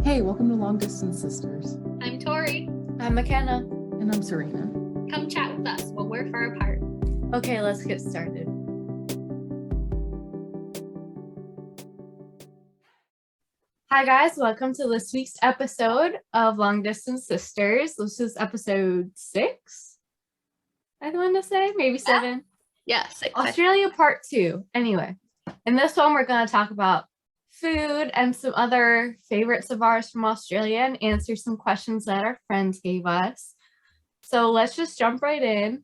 Hey, welcome to Long Distance Sisters. I'm Tori. I'm MacKenna. And I'm Serena. Come chat with us while we're far apart. Okay, let's get started. Hi guys, welcome to this week's episode of Long Distance Sisters. This is episode 6, I want to say, maybe 7. Yeah, 6. Australia part 2. Anyway, in this one we're going to talk about food and some other favorites of ours from Australia and answer some questions that our friends gave us. So let's just jump right in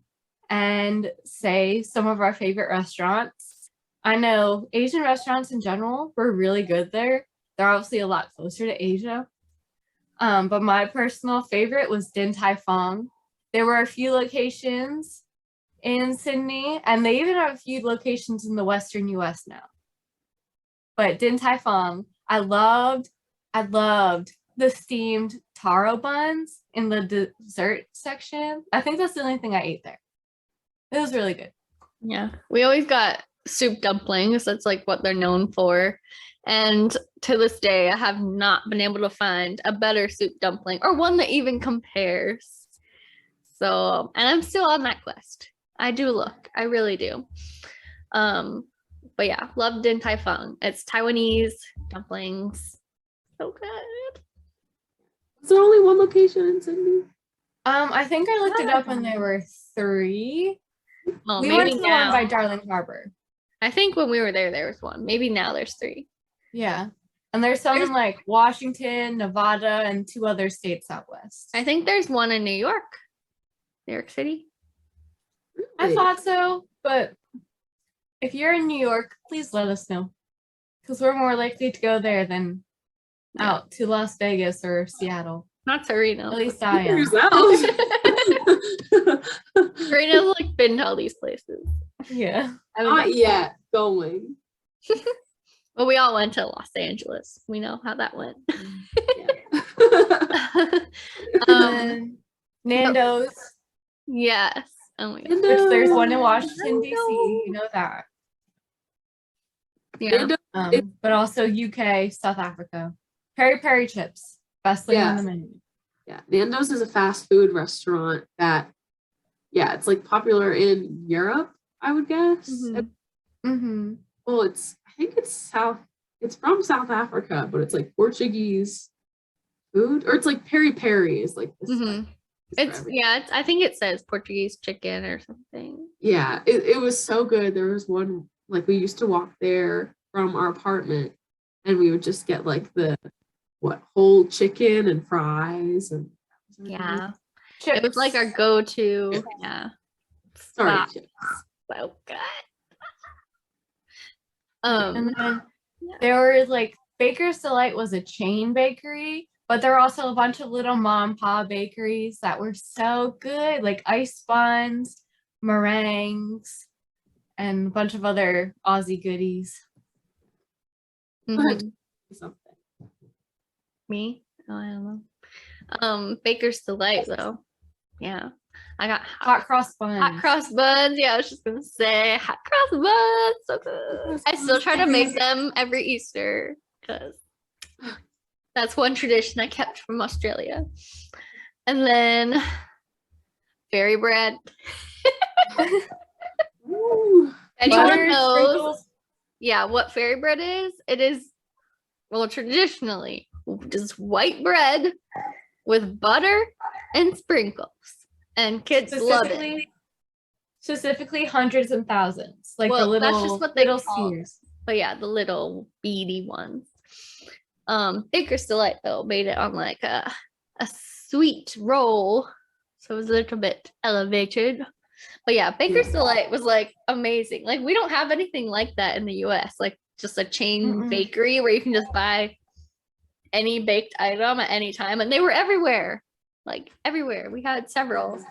and say some of our favorite restaurants. I know Asian restaurants in general were really good there. They're obviously a lot closer to Asia. But my personal favorite was Din Tai Fung. There were a few locations in Sydney, and they even have a few locations in the Western US now. But Din Tai Fung, I loved the steamed taro buns in the dessert section. I think that's the only thing I ate there. It was really good. Yeah, we always got soup dumplings. That's like what they're known for. And to this day, I have not been able to find a better soup dumpling or one that even compares. So, and I'm still on that quest. I do look. I really do. But yeah, love Din Tai Fung. It's Taiwanese dumplings. So good. Is there only one location in Sydney? I think I looked it up and there were 3. Well, We maybe went to the now. one by Darling Harbor. I think when we were there was one. Maybe now there's 3. Yeah. And there's some in like Washington, Nevada, and 2 other states out west. I think there's one in New York City. I thought so, but if you're in New York, please let us know. Because we're more likely to go there than out to Las Vegas or Seattle. Not Serena. At least I am. Serena's like been to all these places. Yeah. Not yet. Going. Well, we all went to Los Angeles. We know how that went. Nando's. Yes. Oh my god. Which there's one in Washington, D.C. You know that. Yeah. But also UK, South Africa. Peri Peri chips. Best thing on the menu. Yeah. Nando's is a fast food restaurant that, it's like popular in Europe, I would guess. Mm-hmm. Well, I think it's from South Africa, but it's like Portuguese food, or it's like peri peri is like this. I think it says Portuguese chicken or something. Yeah, it was so good. There was one, like, we used to walk there from our apartment and we would just get like the whole chicken and fries and Chips. It was like our go-to. Chips. Yeah. Sorry, chips. So good. And then there was like Baker's Delight was a chain bakery, but there were also a bunch of little mom and pop bakeries that were so good, like ice buns, meringues, and a bunch of other Aussie goodies. Mm-hmm. Something. Me? Oh, I don't know. Baker's Delight though. Yeah. I got hot cross buns. Hot cross buns. Yeah, I was just gonna say hot cross buns. So good. I still try to make them every Easter because that's one tradition I kept from Australia. And then fairy bread. Anyone knows? Yeah, what fairy bread is? It is, well, traditionally just white bread with butter and sprinkles. And kids love it. Specifically hundreds and thousands. Like the little, that's just what they little call spheres. But yeah, the little beady ones. Baker's Delight though made it on like a sweet roll. So it was a little bit elevated. But yeah, Baker's Delight was like amazing. Like we don't have anything like that in the US. Like just a chain bakery where you can just buy any baked item at any time. And they were everywhere. Like everywhere. We had several.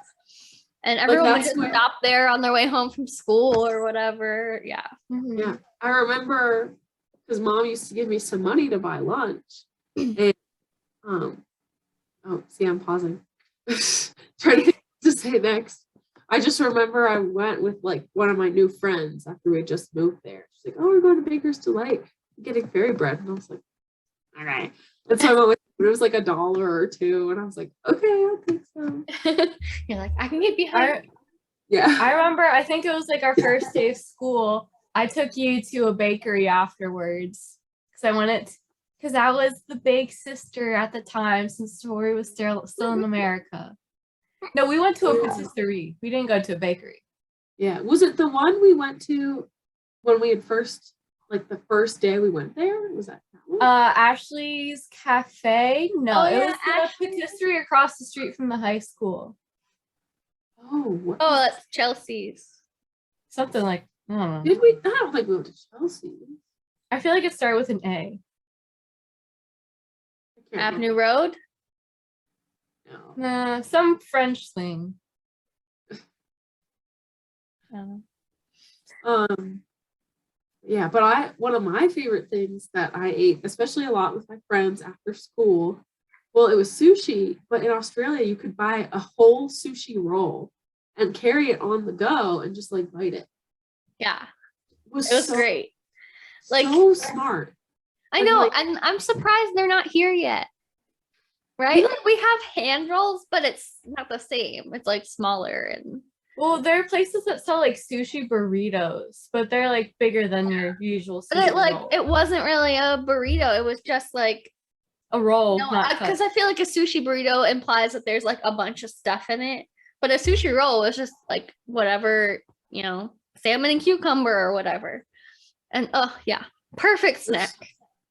And everyone would just stop there on their way home from school or whatever. Yeah. Mm-hmm. Yeah. I remember because mom used to give me some money to buy lunch. And I'm pausing. Trying to think what to say next. I just remember I went with like one of my new friends after we had just moved there. She's like, "Oh, we're going to Baker's Delight, getting fairy bread." And I was like, "All right." And so I went with it was like $1 or $2, and I was like, okay, I think so. You're like, I can get behind. Yeah. I remember, I think it was like our first day of school. I took you to a bakery afterwards because I wanted, because I was the big sister at the time since Tori was still in America. No, we went to a patisserie. We didn't go to a bakery. Yeah. Was it the one we went to when we had first, like the first day we went there? Was that one? Ashley's Cafe. No, Oh, it yeah, was the Ashley. patisserie across the street from the high school. Oh, what Oh, was- that's Chelsea's. Something like, I don't know. did we? I don't think we went to Chelsea. I feel like it started with an A. I can't remember. Avenue Road. No. Some French thing. Yeah, but one of my favorite things that I ate, especially a lot with my friends after school, well, it was sushi, but in Australia you could buy a whole sushi roll and carry it on the go and just like bite it. Yeah, It was, it was so, great. Like, so smart. I And, know, like- and I'm surprised they're not here yet. Right? Yeah. Like, we have hand rolls, but it's not the same. It's like smaller and Well, there are places that sell like sushi burritos, but they're like bigger than your usual but sushi it like roll. it wasn't really a burrito. It was just like A roll, no, not because cut. I feel like a sushi burrito implies that there's like a bunch of stuff in it, but a sushi roll is just like whatever, salmon and cucumber or whatever. And oh yeah, perfect snack.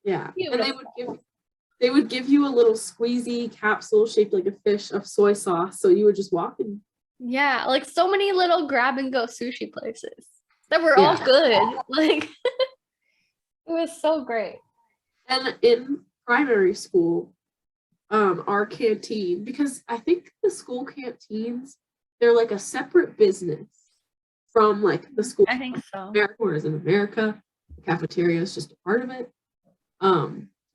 Yeah. And Beautiful. they would give you a little squeezy capsule shaped like a fish of soy sauce. So you would just walk in. Yeah, like so many little grab and go sushi places that were all Yeah. good. Like it was so great. And in primary school, our canteen, because I think the school canteens, they're like a separate business from like the school. I think so. America, whereas in America, the cafeteria is just a part of it.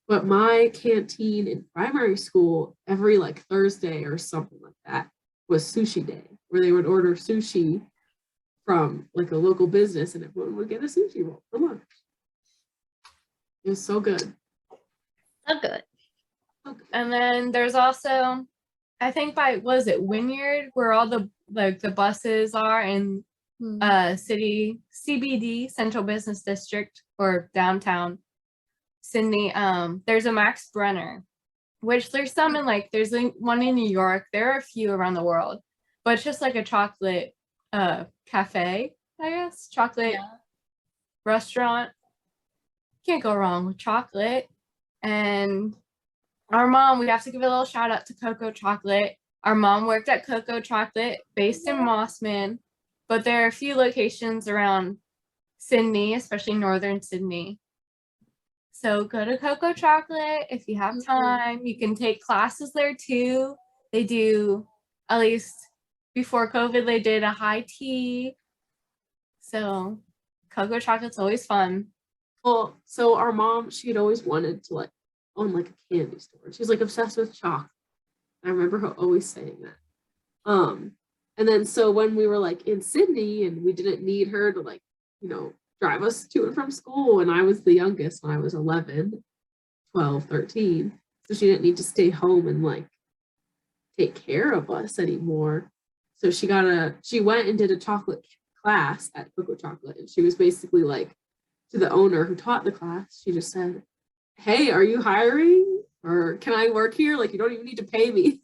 But my canteen in primary school, every like Thursday or something like that, was sushi day, where they would order sushi from like a local business and everyone would get a sushi roll for lunch. It was so good. So good. And then there's also, I think was it Wynyard, where all the buses are in city CBD, Central Business District, or downtown Sydney. There's a Max Brenner, which there's some in there's one in New York. There are a few around the world, but it's just like a chocolate cafe, I guess, chocolate restaurant. Can't go wrong with chocolate. And our mom, we have to give a little shout out to Cocoa Chocolate. Our mom worked at Cocoa Chocolate based in Mossman, but there are a few locations around Sydney, especially northern Sydney. So go to Cocoa Chocolate if you have time. You can take classes there too. They do, at least before COVID, they did a high tea. So Cocoa Chocolate's always fun. Well, so our mom, she had always wanted to own a candy store. She's obsessed with chocolate. I remember her always saying that. And then so when we were in Sydney and we didn't need her to drive us to and from school, and I was the youngest when I was 11, 12, 13. So she didn't need to stay home and take care of us anymore. So she went and did a chocolate class at Cocoa Chocolate. And she was basically to the owner who taught the class, she just said, "Hey, are you hiring? Or can I work here? You don't even need to pay me."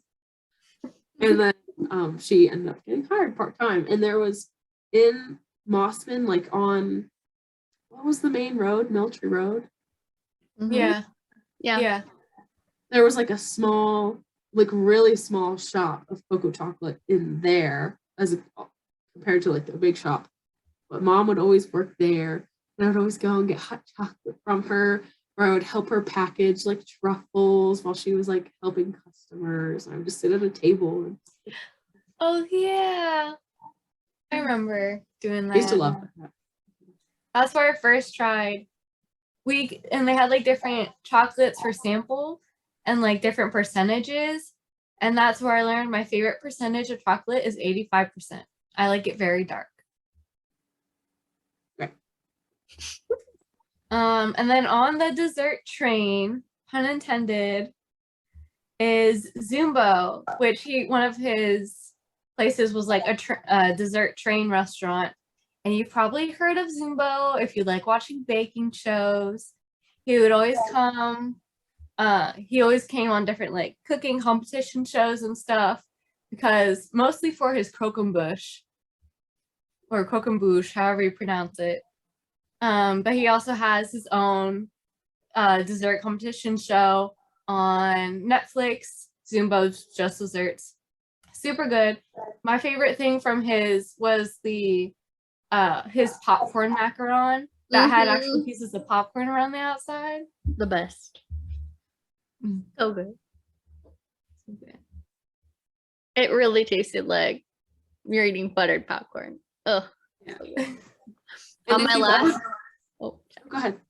And then she ended up getting hired part-time. And there was in Mossman, on, what was the main road? Miltree Road? Yeah. There was a small, really small shop of Cocoa Chocolate in there compared to the big shop. But mom would always work there. And I would always go and get hot chocolate from her, or I would help her package truffles while she was helping customers. I would just sit at a table. And Oh yeah, I remember doing that. I used to love that. That's where I first tried. And they had different chocolates for sample and different percentages. And that's where I learned my favorite percentage of chocolate is 85%. I like it very dark. Right. And then on the dessert train, pun intended, is Zumbo, which one of his places was like a dessert train restaurant. And you've probably heard of Zumbo if you like watching baking shows. He would always come. He always came on different like cooking competition shows and stuff, because mostly for his croquembouche or croquembouche, however you pronounce it. But he also has his own dessert competition show on Netflix. Zumbo's Just Desserts. Super good. My favorite thing from his was his popcorn macaron that had actual pieces of popcorn around the outside. The best. So good. It really tasted like you're eating buttered popcorn. Oh, Yeah. On my last, go ahead.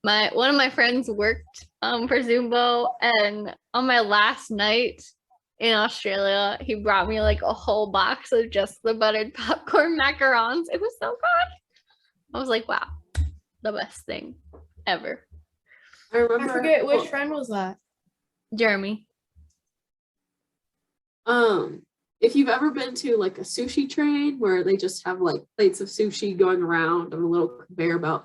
One of my friends worked for Zumbo, and on my last night in Australia, he brought me like a whole box of just the buttered popcorn macarons. It was so good. I was like, wow, the best thing ever. I forget which friend was that. Jeremy. If you've ever been to like a sushi train where they just have like plates of sushi going around on a little conveyor belt,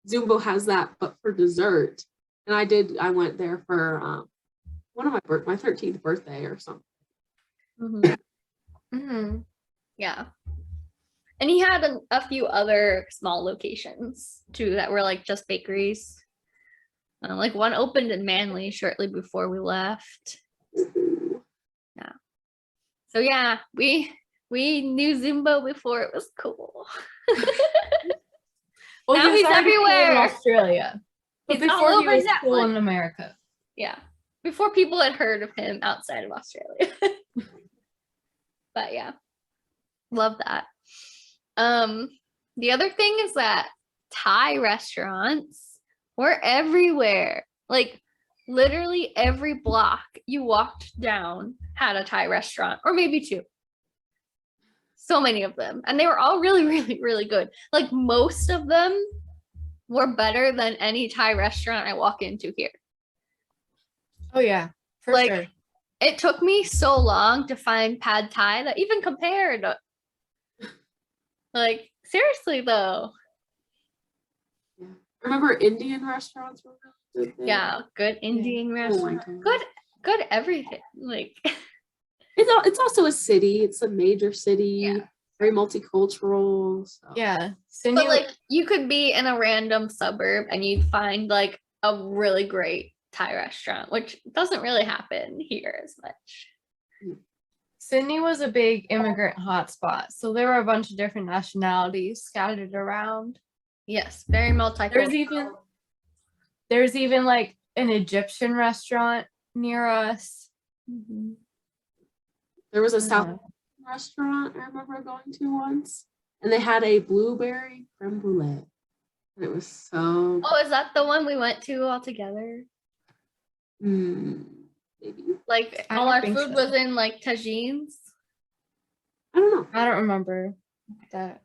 Zumbo has that, but for dessert. And I went there for one of my 13th birthday or something. Yeah. And he had a few other small locations too that were like just bakeries. Like one opened in Manly shortly before we left. Yeah. So yeah, we knew Zumbo before it was cool. Well, now he's everywhere in Australia, but he's before all he over was cool Netflix. in America. Yeah, before people had heard of him outside of Australia. But yeah, love that. The other thing is that Thai restaurants were everywhere. Like literally every block you walked down had a Thai restaurant, or maybe two. So many of them, and they were all really, really, really good. Like most of them were better than any Thai restaurant I walk into here. Oh yeah, for like, sure. It took me so long to find pad Thai that even compared. Like seriously though. Yeah. Remember Indian restaurants were really good there? Yeah, good Indian restaurant. Good everything. Like it's also a city. It's a major city. Yeah. Very multicultural. So. Yeah. But like you could be in a random suburb and you'd find like a really great Thai restaurant, which doesn't really happen here as much. Sydney was a big immigrant hotspot, so there were a bunch of different nationalities scattered around. Yes, very multicultural. There's even like an Egyptian restaurant near us. There was a South restaurant I remember going to once, and they had a blueberry creme brulee, and it was so. Oh, is that the one we went to all together? Maybe. Like all our food was in like tagines. I don't know. I don't remember that.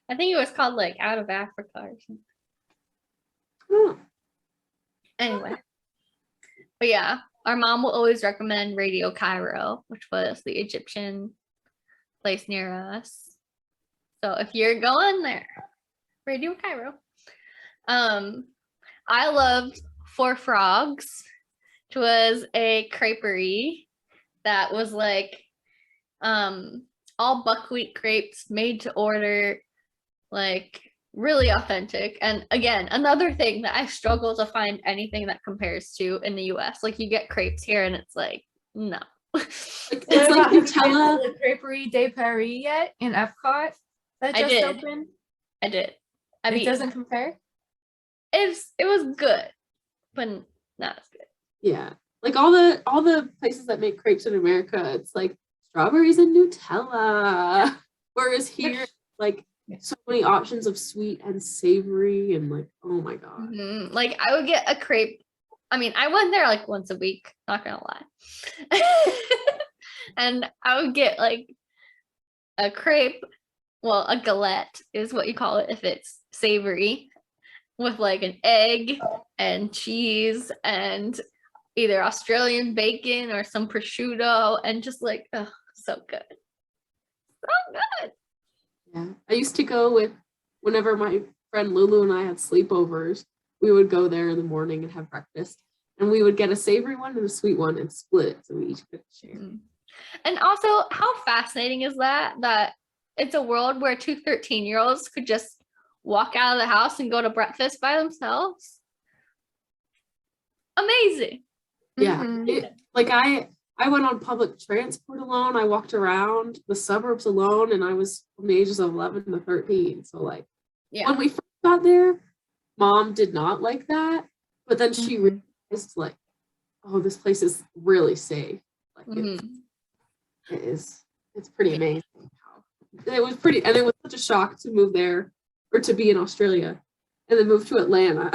I think it was called like Out of Africa or something. Oh. Anyway, but yeah, our mom will always recommend Radio Cairo, which was the Egyptian place near us. So if you're going there, Radio Cairo. I loved Four Frogs, which was a creperie that was like all buckwheat crepes made to order, like really authentic. And again, another thing that I struggle to find anything that compares to in the US. Like you get crepes here and it's like, no. It's like Nutella. The Creperie de Paris yet in Epcot that just opened? I did. It doesn't compare? It was good, but not as good. Yeah. Like all the places that make crepes in America, it's like strawberries and Nutella. Whereas here, like so many options of sweet and savory and like, oh my God. Like I would get a crepe. I mean, I went there like once a week, not gonna lie. And I would get like a crepe, well, a galette is what you call it if it's savory. with like an egg and cheese and either Australian bacon or some prosciutto and just like, oh, so good. So good. Yeah. I used to go with, whenever my friend Lulu and I had sleepovers, we would go there in the morning and have breakfast. And we would get a savory one and a sweet one and split it so we each could share. And also, how fascinating is that it's a world where 2 13-year-olds could just walk out of the house and go to breakfast by themselves? Amazing. Yeah. Mhm. I went on public transport alone. I walked around the suburbs alone, and I was from the ages of 11 to 13. So like Yeah. when we first got there, Mom did not like that. But then she Mhm. realized like, oh, this place is really safe. Like Mhm. it's pretty amazing. It was pretty, and it was such a shock to move there or to be in Australia and then move to Atlanta.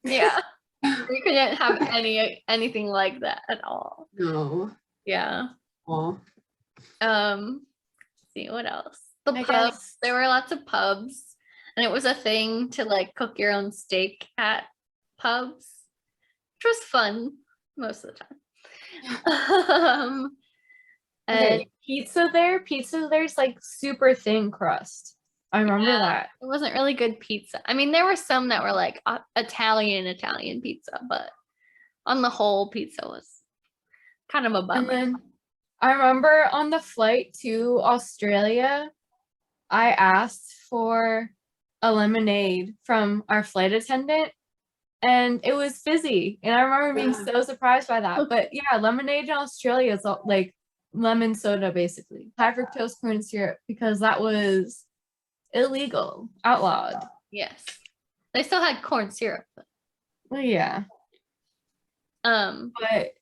Yeah. We couldn't have anything like that at all. No. Yeah. Aw. Let's see what else. The I pubs. guess- There were lots of pubs, and it was a thing to like cook your own steak at pubs, which was fun most of the time. And Okay, pizza there's like super thin crust. I remember that. it wasn't really good pizza. I mean, there were some that were like Italian pizza, but on the whole, pizza was kind of a And bummer. then I remember on the flight to Australia, I asked for a lemonade from our flight attendant, and it was fizzy. And I remember being so surprised by that. But yeah, lemonade in Australia is like lemon soda, basically, high fructose corn syrup, because that was illegal, outlawed. Yes, they still had corn syrup. Well, yeah, but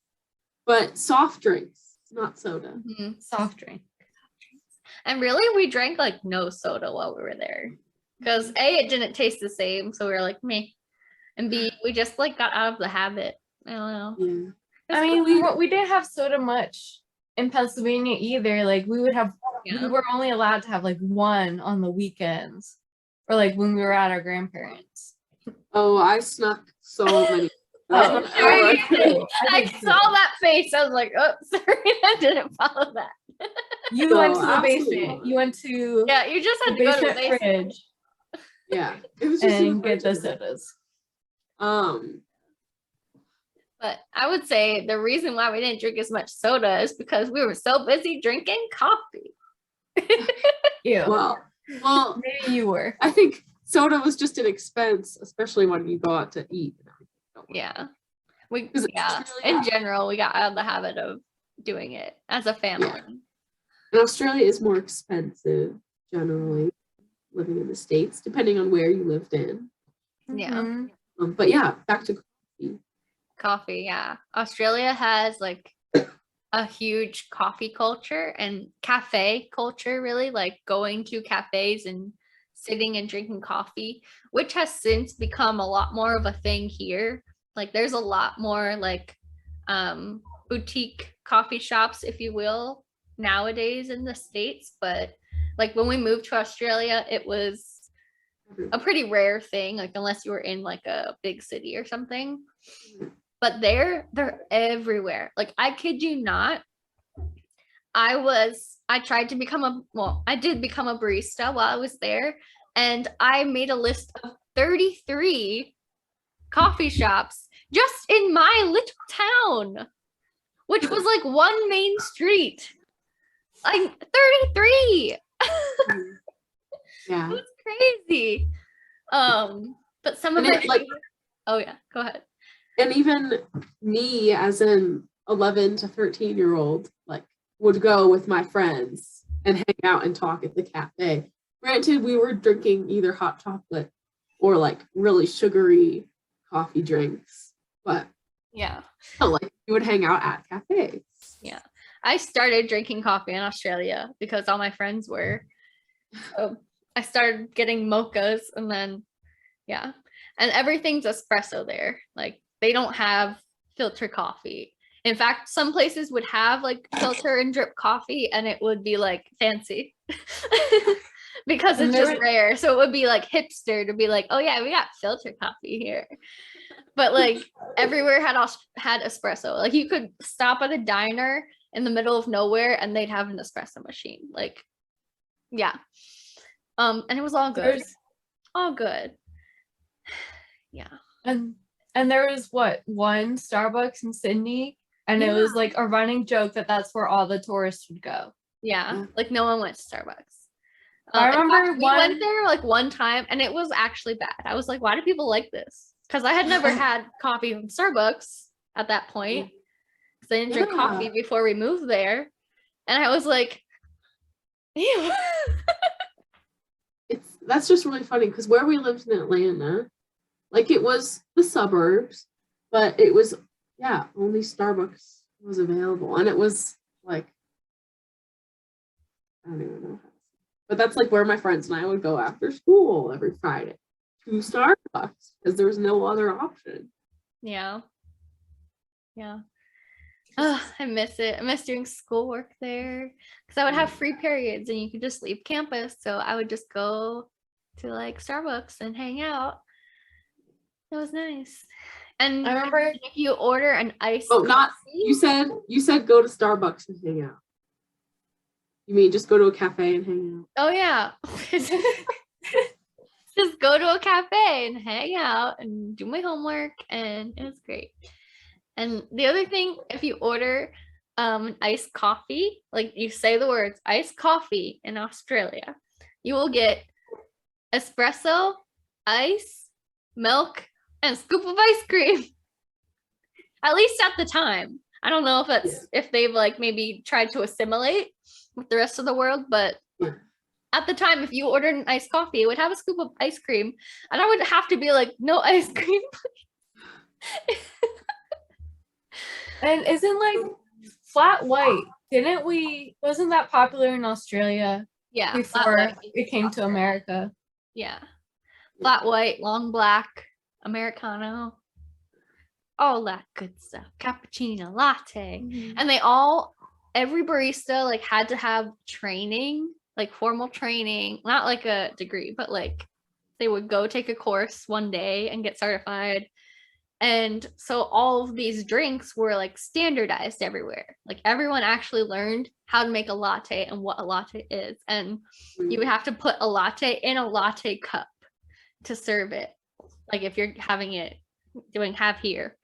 But soft drinks, not soda. Mhm. soft drink. And really, we drank like no soda while we were there because A, it didn't taste the same, so we were like meh, and B, we just like got out of the habit. I don't know. Yeah. I mean, we didn't have soda much in Pennsylvania either. Like we were only allowed to have like one on the weekends, or like when we were at our grandparents. Oh, I snuck so many. Oh, sure you did. I did too. saw that face. I was like, oh, sorry, I didn't follow that. You No, went to the absolutely basement. not. You went to Yeah, you just the had to go to the basement basement. fridge Yeah. It was just and get the sodas. But I would say the reason why we didn't drink as much soda is because we were so busy drinking coffee. Ew. well, Maybe you were. I think soda was just an expense, especially when you go out to eat. Yeah. 'Cause it's Yeah. really- In general, we got out of the habit of doing it as a family. And Australia is more expensive generally living in the States, depending on where you lived in. Yeah. Mhm. But yeah, back to coffee. Coffee, yeah. Australia has like a huge coffee culture and cafe culture, really, like going to cafes and sitting and drinking coffee, which has since become a lot more of a thing here. Like there's a lot more like boutique coffee shops, if you will, nowadays in the States. But like when we moved to Australia, it was a pretty rare thing, like unless you were in like a big city or something. But they're everywhere. Like I kid you not, I tried to become I did become a barista while I was there, and I made a list of 33 coffee shops just in my little town, which was like one main street. Like 33. Yeah. It was crazy. But some of And it, it, like, oh yeah, go ahead. and even me as an 11 to 13-year-old, like would go with my friends and hang out and talk at the cafe. Granted, we were drinking either hot chocolate or like really sugary coffee drinks, but Yeah. still, like you would hang out at cafes. Yeah. I started drinking coffee in Australia because all my friends were. So I started getting mochas and then, yeah. And everything's espresso there. Like they don't have filter coffee. In fact, some places would have like filter and drip coffee and it would be like fancy. because And it's there just was- rare. So it would be like hipster to be like, oh yeah, we got filter coffee here. But like everywhere had espresso. Like you could stop at a diner in the middle of nowhere and they'd have an espresso machine. Like, yeah. And it was all good. There's- All good. Yeah. And there was one Starbucks in Sydney, and it was like a running joke that that's where all the tourists would go. Yeah. Like no one went to Starbucks. I In fact, remember we went there like one time and it was actually bad. I was like, why do people like this? Because I had never had coffee from Starbucks at that point. Because I didn't drink coffee before we moved there. And I was like, ew. That's just really funny because where we lived in Atlanta, like it was the suburbs, but it was only Starbucks was available, and it was like I don't even know, but that's like where my friends and I would go after school every Friday to Starbucks because there was no other option. Yeah. Yeah. Oh, I miss it. I miss doing schoolwork there because I would have free periods and you could just leave campus. So I would just go to like Starbucks and hang out. It was nice. And I remember if you order an iced not coffee, you said go to Starbucks and hang out. You mean just go to a cafe and hang out? oh yeah. Just go to a cafe and hang out and do my homework, and it was great. And the other thing, if you order an iced coffee, like you say the words iced coffee in Australia, you will get espresso, ice, milk, and a scoop of ice cream. At least at the time. I don't know if that's if they've like maybe tried to assimilate with the rest of the world, but at the time, if you ordered an iced coffee, it would have a scoop of ice cream, and I would have to be like, no ice cream, please. And isn't like flat white? Wasn't that popular in Australia Yeah. before flat white. it came to America? Yeah. Flat white, long black, Americano, all that good stuff. Cappuccino, latte. And every barista like had to have training, like formal training, not like a degree, but like they would go take a course one day and get certified. And so all of these drinks were like standardized everywhere. Like everyone actually learned how to make a latte and what a latte is. And you would have to put a latte in a latte cup to serve it. Like if you're having it, doing have here.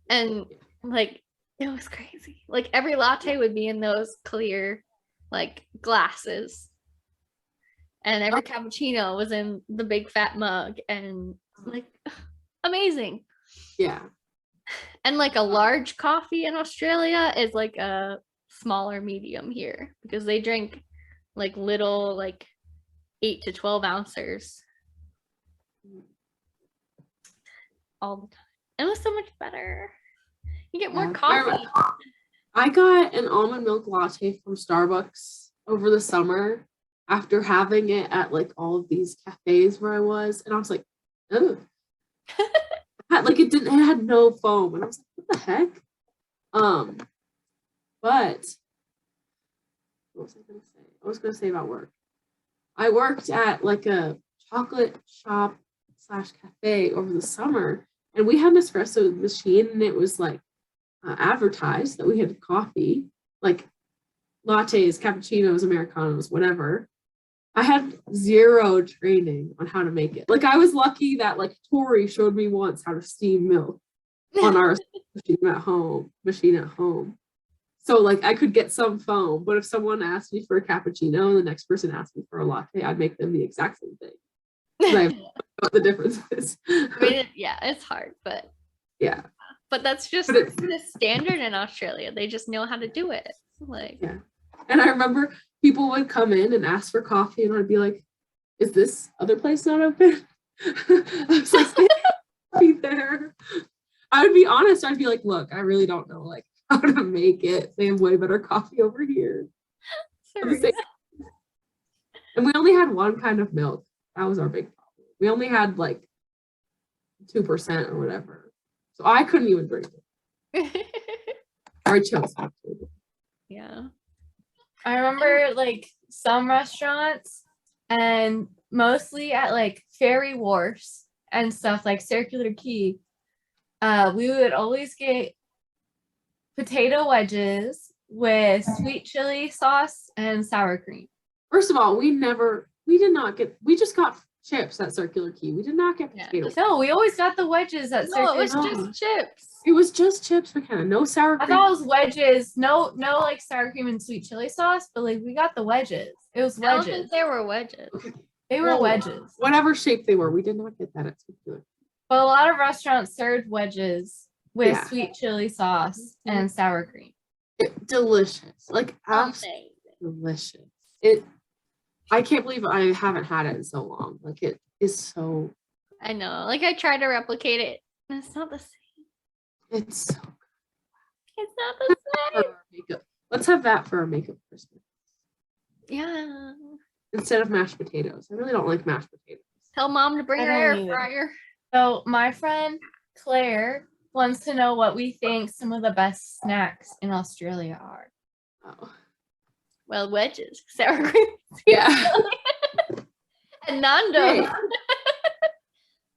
And like, it was crazy. Like every latte would be in those clear like glasses. And every cappuccino was in the big fat mug and like amazing. Yeah. And like a large coffee in Australia is like a smaller medium here because they drink like little like 8 to 12 ounces all the time. It was so much better. You get more coffee. I got an almond milk latte from Starbucks over the summer after having it at like all of these cafes where I was, and I was like, oh. Like it had no foam, and I was like, what the heck? But what was I gonna say? I was gonna say about work. I worked at like a chocolate shop / cafe over the summer, and we had an espresso machine, and it was like advertised that we had coffee, like lattes, cappuccinos, Americanos, whatever. I had zero training on how to make it. Like I was lucky that like Tori showed me once how to steam milk on our machine at home. So like I could get some foam, but if someone asked me for a cappuccino and the next person asked me for a latte, I'd make them the exact same thing. I have what the difference is. I mean, yeah, it's hard, but yeah. But that's just the standard in Australia. They just know how to do it. Like yeah. And I remember people would come in and ask for coffee, and I'd be like, "Is this other place not open?" I was like, "Be there." I would be honest. I'd be like, "Look, I really don't know like how to make it. They have way better coffee over here." And we only had one kind of milk. That was our big problem. We only had like 2% or whatever, so I couldn't even drink it. I chose not to. Yeah. I remember like some restaurants and mostly at like ferry wharfs and stuff like Circular Quay, we would always get potato wedges with sweet chili sauce and sour cream. First of all, we just got chips at Circular Quay. We did not get Yeah. potatoes. No, we always got the wedges at No, it Circular was Quay. just chips. It was just chips, MacKenna. No sour I cream. thought it was wedges. No, like sour cream and sweet chili sauce, but like we got the wedges. It was I don't wedges. think they were wedges. Okay. They were Well, wedges. Whatever shape they were, we did not get that at Circular Quay. But a lot of restaurants served wedges with Yeah. sweet chili sauce and sour cream. Delicious. Like absolutely Amazing. delicious. I can't believe I haven't had it in so long. Like it is so I know. Like I tried to replicate it, and it's not the same. it's so It's not the for same. our makeup. Let's have that for our makeup Christmas Yeah. instead of mashed potatoes. I really don't like mashed potatoes. Tell mom to bring I her don't air either. fryer. So my friend Claire wants to know what we think some of the best snacks in Australia are. Oh. Well, wedges, sour cream, Yeah. and Nando's, Hey,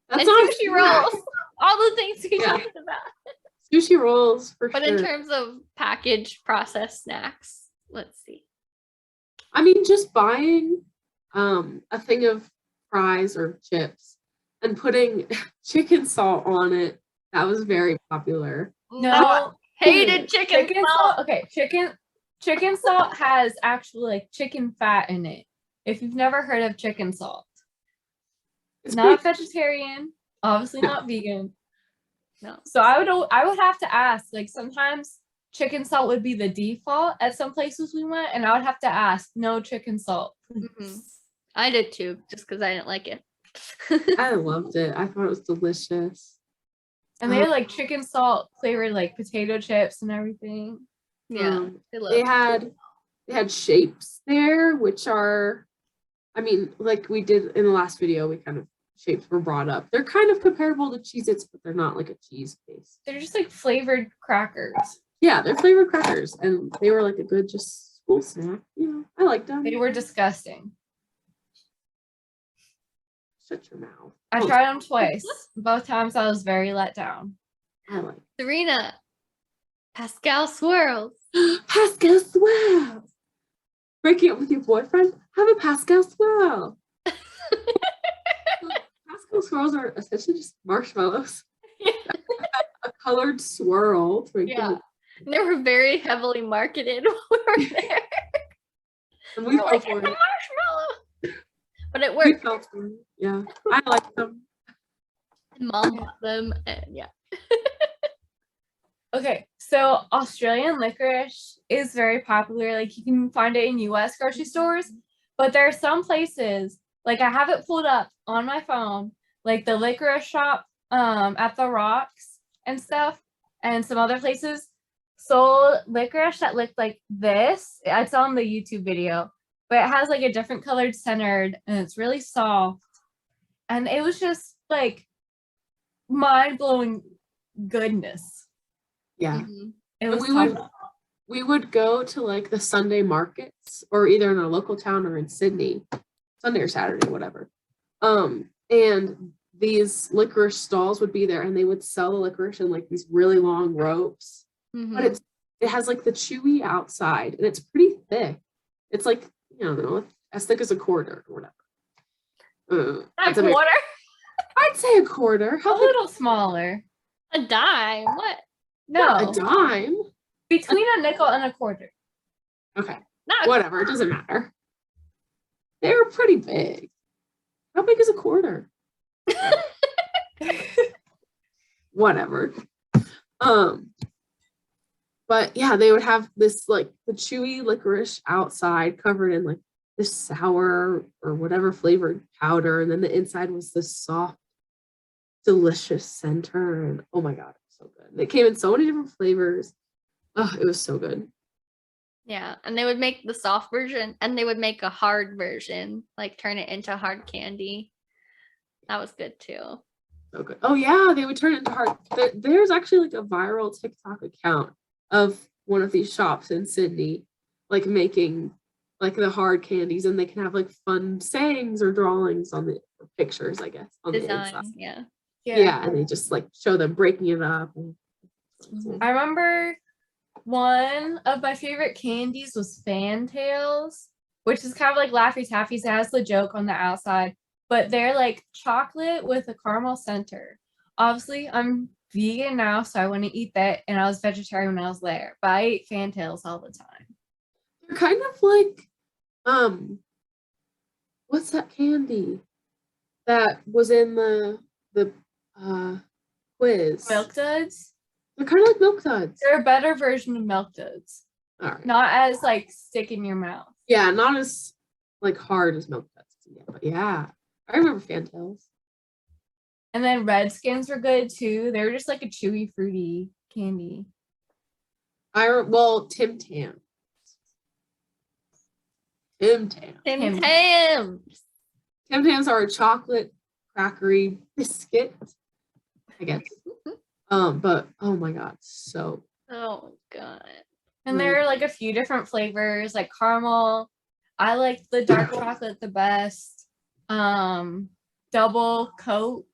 and that's not a sushi snack. rolls. All the things we Yeah. talked about. Sushi rolls for But sure. in terms of packaged processed snacks, let's see. I mean, just buying a thing of fries or chips and putting chicken salt on it. That was very popular. No, Hated chicken salt. Okay, chicken salt has actually like chicken fat in it. If you've never heard of chicken salt, It's not pretty- vegetarian, obviously No. not vegan. No. So I would have to ask, like sometimes chicken salt would be the default at some places we went, and I would have to ask, no chicken salt. Mhm. I did too, just because I didn't like it. I loved it. I thought it was delicious. And they had like chicken salt flavored like potato chips and everything. Yeah, They had shapes there, which are, I mean, like we did in the last video, we kind of shapes were brought up. They're kind of comparable to Cheez-Its, but they're not like a cheese base. They're just like flavored crackers. Yeah, they're flavored crackers, and they were like a good just school snack. You know, I liked them. They were disgusting. Shut your mouth. I Oh, tried them twice. Both times I was very let down. I like Serena, Pascal swirls. Pascal swirl. Breaking up with your boyfriend? Have a Pascal swirl. Pascal swirls are essentially just marshmallows. A colored swirl. To make Yeah. them- They were very heavily marketed when we were there. And we We're fell like, for it's a it. marshmallow. But it We worked. fell for it. Yeah, I like them. Mom bought them, and yeah. Okay, so Australian licorice is very popular. Like you can find it in US grocery stores, but there are some places, like I have it pulled up on my phone, like the licorice shop at the Rocks and stuff, and some other places sold licorice that looked like this. It's on the YouTube video, but it has like a different colored centered and it's really soft. And it was just like mind-blowing goodness. Yeah. Mhm. It And was we would top. we would go to like the Sunday markets or either in our local town or in Sydney, Sunday or Saturday, whatever. And these licorice stalls would be there and they would sell the licorice in like these really long ropes. Mhm. But it has like the chewy outside and it's pretty thick. It's like, I don't know, as thick as a quarter or whatever. A that's a big- quarter, I'd say a quarter. A How big? little smaller. a dime. What? No, A dime? between a nickel and a quarter. Okay, Not whatever. It doesn't matter. They were pretty big. How big is a quarter? Whatever. But yeah, they would have this like the chewy licorice outside covered in like this sour or whatever flavored powder, and then the inside was this soft, delicious center. And oh my god, it was so good. And it came in so many different flavors. Oh, it was so good. Yeah, and they would make the soft version and they would make a hard version, like turn it into hard candy. That was good too. So good. Oh yeah, they would turn it into hard. There's actually like a viral TikTok account of one of these shops in Sydney, like making like the hard candies, and they can have like fun sayings or drawings on the or pictures, I guess, on the inside. Design, yeah. Yeah, and they just like show them breaking it up. And I remember one of my favorite candies was Fantails, which is kind of like Laffy Taffy's. It has the joke on the outside, but they're like chocolate with a caramel center. Obviously, I'm vegan now, so I wouldn't eat that, and I was vegetarian when I was there, but I ate Fantails all the time. They're kind of like, what's that candy that was in the quiz? Milk Duds? They're kind of like Milk Duds. They're a better version of Milk Duds. All right. Not as like stick in your mouth. Yeah, not as like hard as Milk Duds. Yeah, but yeah, I remember Fantails. And then Redskins were good too. They were just like a chewy, fruity candy. Well, Tim Tam. Tim Tam. Tim Tams. Tim Tams are a chocolate crackery biscuit, I guess. But oh my god, so Oh god. And there are like a few different flavors, like caramel. I like the dark chocolate the best. Double coat.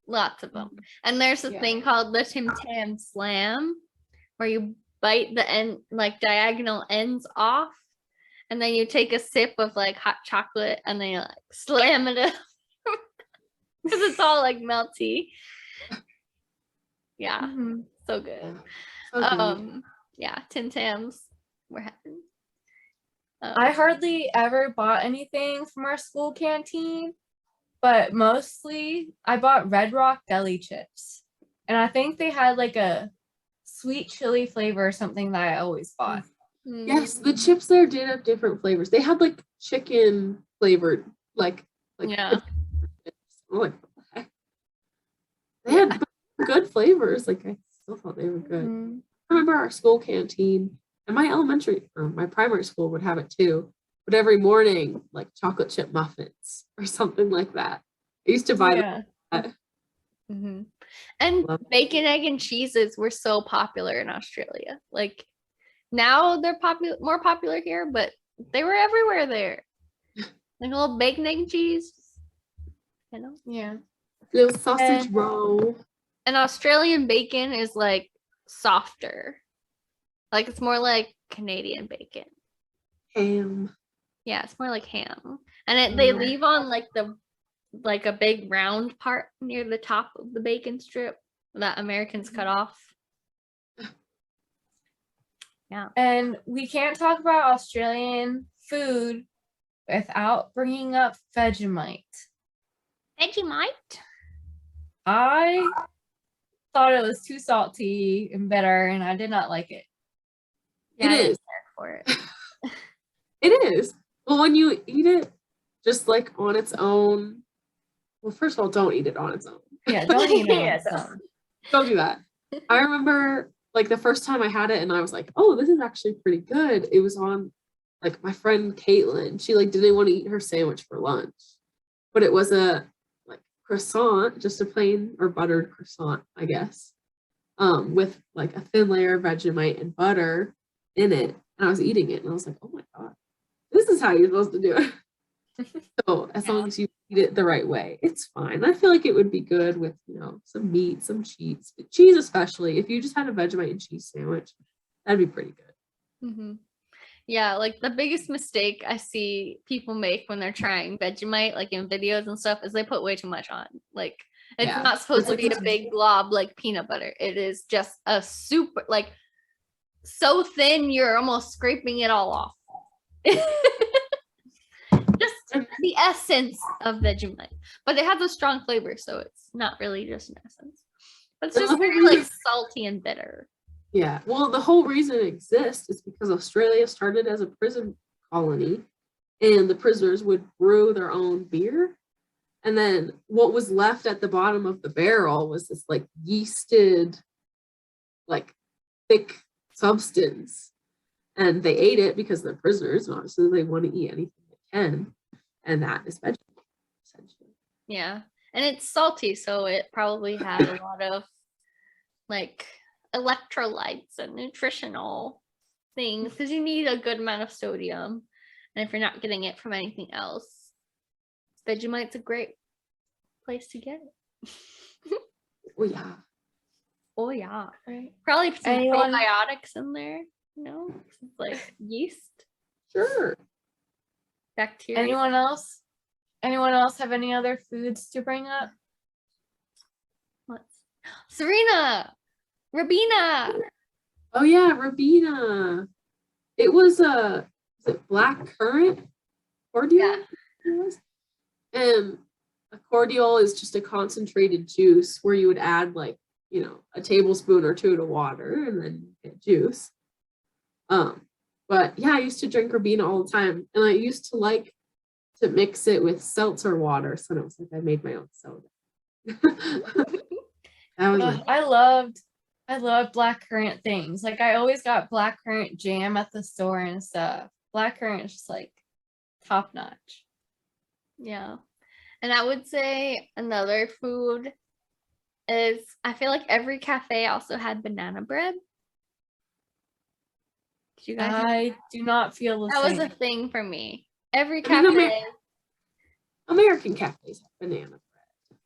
Lots of them. And there's a thing called the Tim Tam Slam, where you bite the end, like diagonal ends off, and then you take a sip of like hot chocolate and then you like slam it up because it's all like melty. Yeah, so good. Yeah, Tim Tams were having. I hardly ever bought anything from our school canteen, but mostly I bought Red Rock deli chips. And I think they had like a sweet chili flavor or something that I always bought. Yes, the chips there did have different flavors. They had like chicken flavored, like yeah. Like, what the heck? They had good flavors. Like I still thought they were good. I remember our school canteen, and my elementary or my primary school would have it too. But every morning, like chocolate chip muffins or something like that. I used to buy them. And bacon, egg, and cheeses were so popular in Australia. Like now they're more popular here, but they were everywhere there. Like a little bacon, egg, and cheese. You know? Yeah. Little sausage roll. And Australian bacon is like softer. Like it's more like Canadian bacon. Ham. Yeah, it's more like ham. And they leave on like a big round part near the top of the bacon strip that Americans cut off. Yeah. And we can't talk about Australian food without bringing up Vegemite. Vegemite? I thought it was too salty and bitter, and I did not like it. Yeah, It is. For it. It is. Well, when you eat it just like on its own, well, first of all, don't eat it on its own. Yeah, don't eat it on its own. Don't do that. I remember like the first time I had it and I was like, oh, this is actually pretty good. It was on like my friend Caitlin. She like didn't want to eat her sandwich for lunch, but it was a like croissant, just a plain or buttered croissant, I guess, with like a thin layer of Vegemite and butter in it. And I was eating it and I was like, oh my God, this is how you're supposed to do it. So as long as you eat it the right way, it's fine. I feel like it would be good with, you know, some meat, some cheese especially. If you just had a Vegemite and cheese sandwich, that'd be pretty good. Yeah, like the biggest mistake I see people make when they're trying Vegemite, like in videos and stuff, is they put way too much on. Like it's not supposed to be a big glob like peanut butter. It is just a super, like so thin you're almost scraping it all off. Just the essence of Vegemite, but it has a strong flavor, so it's not really just an essence. But it's just very like salty and bitter. Yeah, well, the whole reason it exists is because Australia started as a prison colony, and the prisoners would brew their own beer, and then what was left at the bottom of the barrel was this like yeasted, like thick substance, and they ate it because they're prisoners, and obviously they want to eat anything they can. And that is Vegemite, essentially. Yeah. And it's salty, so it probably had a lot of like electrolytes and nutritional things because you need a good amount of sodium. And if you're not getting it from anything else, Vegemite's a great place to get it. Oh yeah. Oh yeah. Right. Probably some Anyone- probiotics in there, like yeast, Sure. bacteria. Anyone else? Anyone else have any other foods to bring up? What's Serena? Rabina. Oh yeah, Rabina. It was is it black currant cordial? Yeah. It was? A cordial is just a concentrated juice where you would add like, a tablespoon or two to water and then get juice. But yeah, I used to drink Rabina all the time, and I used to like to mix it with seltzer water, so it was like I made my own soda. That was Ugh, I love blackcurrant things. Like I always got blackcurrant jam at the store and stuff. Blackcurrant is just like top notch. Yeah. And I would say another food is I feel like every cafe also had banana bread. Did you guys know I do not feel the that was same. a thing for me. Every I mean, cafe. American cafes have banana bread.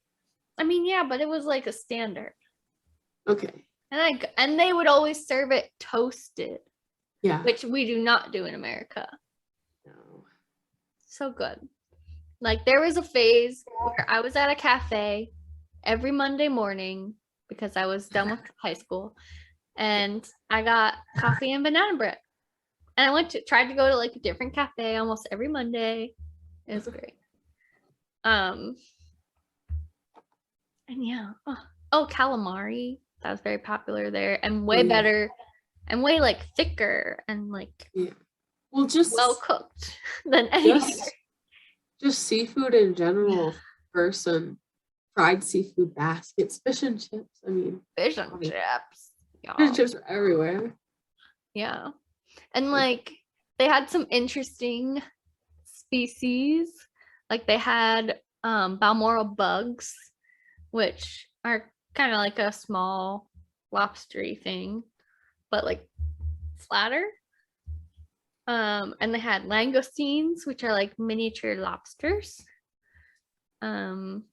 I mean, yeah, but it was like a standard. Okay. And they would always serve it toasted, Yeah. which we do not do in America. No. So good. Like there was a phase where I was at a cafe every Monday morning because I was done with high school, and I got coffee and banana bread. And I tried to go to like a different cafe almost every Monday. It was great. And yeah. Oh, calamari. That was very popular there and way Oh, yeah. better and way like thicker and like Well, just well cooked than any other. just seafood in general for some fried seafood baskets, fish and chips. I mean, Fish and chips. fish and chips are everywhere. Yeah. And like they had some interesting species. Like they had Balmoral bugs, which are kind of like a small lobstery thing, but like flatter. And they had langoustines, which are like miniature lobsters. You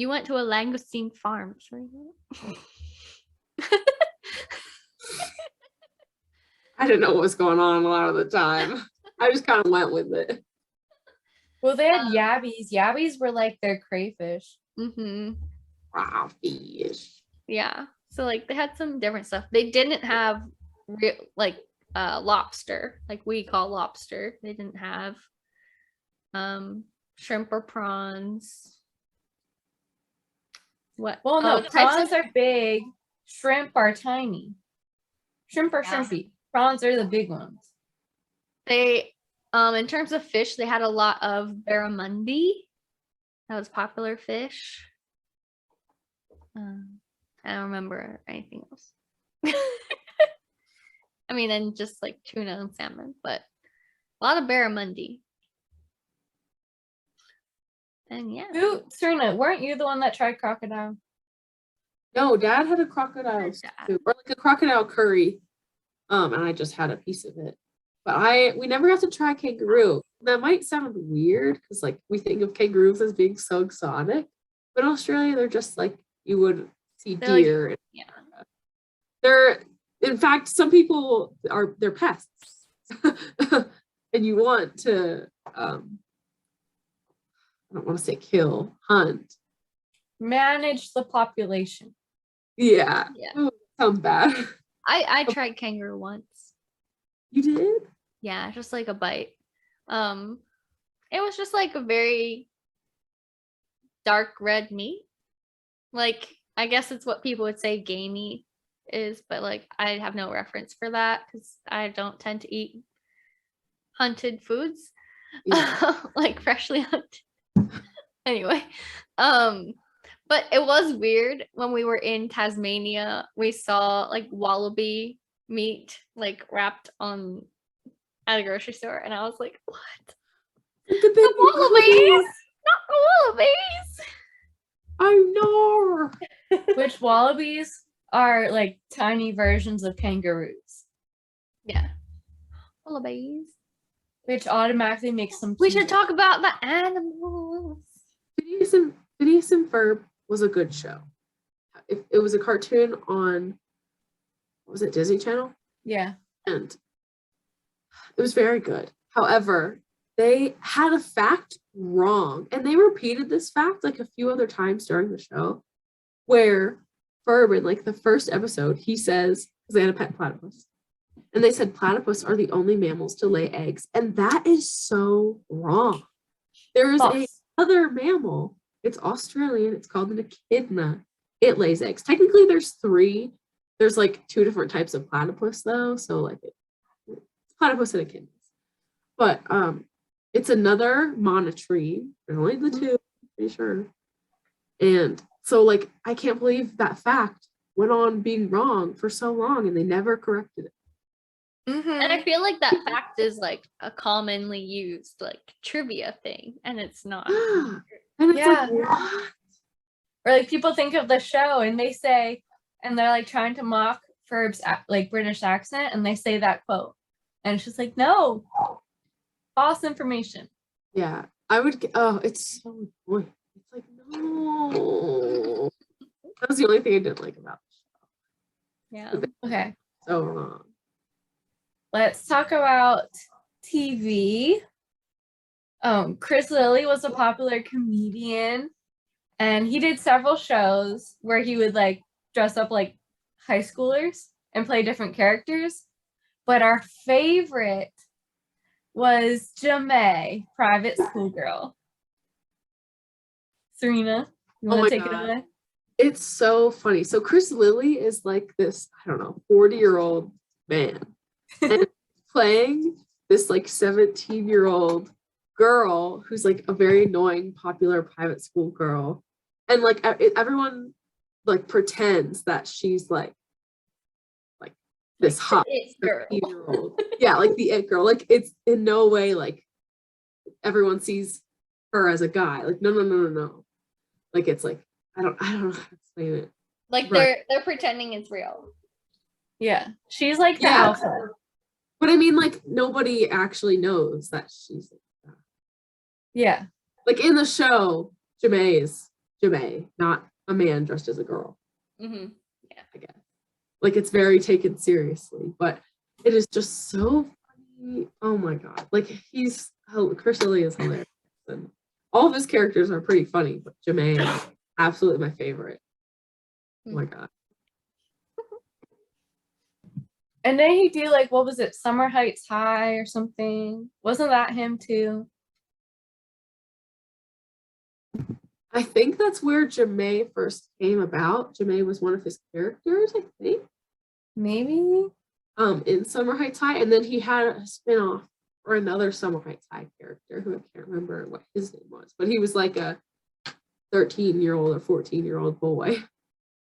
went to a langoustine farm, right? I didn't know what was going on a lot of the time. I just kind of went with it. Well, they had yabbies. Yabbies were like their crayfish. Mm-hmm. Wow, fish. Yeah. So like they had some different stuff. They didn't have real lobster, like we call lobster. They didn't have shrimp or prawns. What? Well, no, types prawns of are big. Shrimp are tiny. Shrimp are Yeah. shrimpy. Prawns are the big ones. they in terms of fish, they had a lot of barramundi. That was popular fish. I don't remember anything else. I mean, and just like tuna and salmon, but a lot of barramundi. And yeah. Ooh, Serena, weren't you the one that tried crocodile? No, Dad had a crocodile soup, or like a crocodile curry. And I just had a piece of it. But we never got to try kangaroo. That might sound weird because like we think of kangaroos as being so exotic, but in Australia they're just like you would see They're deer. like, yeah. They're in fact some people they're pests, and you want to I don't want to say kill, hunt. Manage the population. Yeah. Yeah. Ooh, sounds bad. I tried kangaroo once. You did? Yeah, just like a bite. It was just like a very dark red meat. Like I guess it's what people would say gamey is, but like I have no reference for that because I don't tend to eat hunted foods. Yeah. Like freshly hunted. Anyway, but it was weird when we were in Tasmania. We saw like wallaby meat like wrapped on at a grocery store, and I was like, "What? The The wallabies? Not the wallabies!" I know. Which wallabies are like tiny versions of kangaroos. Yeah. Wallabies. which automatically makes them. We should cute. talk about the animals. Phineas and Ferb was a good show. It was a cartoon on, what was it, Disney Channel? Yeah. And it was very good. However, they had a fact wrong, and they repeated this fact like a few other times during the show, where Ferb, in like the first episode, he says, because they had a pet platypus, and they said platypus are the only mammals to lay eggs, and that is so wrong. There is False. another mammal. It's Australian. It's called an echidna. It lays eggs. Technically, there's 3. There's like 2 different types of platypus though, so like it's platypus and echidnas. But it's another monotreme. There's only the 2, pretty sure. And so like I can't believe that fact went on being wrong for so long, and they never corrected it. And I feel like that fact is like a commonly used like trivia thing, and it's not. And it's Yeah. like, what? Or like people think of the show and they say, and they're like trying to mock Ferb's like British accent, and they say that quote, and it's just like, no, false information. Yeah, I would. Oh, it's so annoying. It's like, no. That was the only thing I didn't like about the Yeah. show. Okay, So wrong. let's talk about TV. Chris Lilly was a popular comedian, and he did several shows where he would like dress up like high schoolers and play different characters. But our favorite was Jamae, Private Schoolgirl. Serena, you Oh want my to take it God. away? It's so funny. So Chris Lilly is like this, I don't know, 40-year-old man, and playing this like 17-year-old girl who's like a very annoying, popular private school girl, and like everyone like pretends that she's like this hot It's girl. 17-year-old. Yeah, like the it girl. Like it's in no way like everyone sees her as a guy. Like no. Like it's like I don't know how to explain it. Like Right. they're pretending it's real. Yeah, she's like the Yeah. alpha. But I mean, like nobody actually knows that she's Yeah, like in the show. Jamae is Jamae, not a man dressed as a girl. Mm-hmm. I guess like it's very taken seriously, but it is just so funny. Oh my God! Like Chris Lilly is hilarious, and all of his characters are pretty funny. But Jamae is absolutely my favorite. Oh my God! and then he do like, what was it, Summer Heights High or something? Wasn't that him too? I think that's where Jamae first came about. Jamae was one of his characters, I think. Maybe. In Summer Heights High, and then he had a spin-off for another Summer Heights High character who I can't remember what his name was, but he was like a 13-year-old or 14-year-old boy.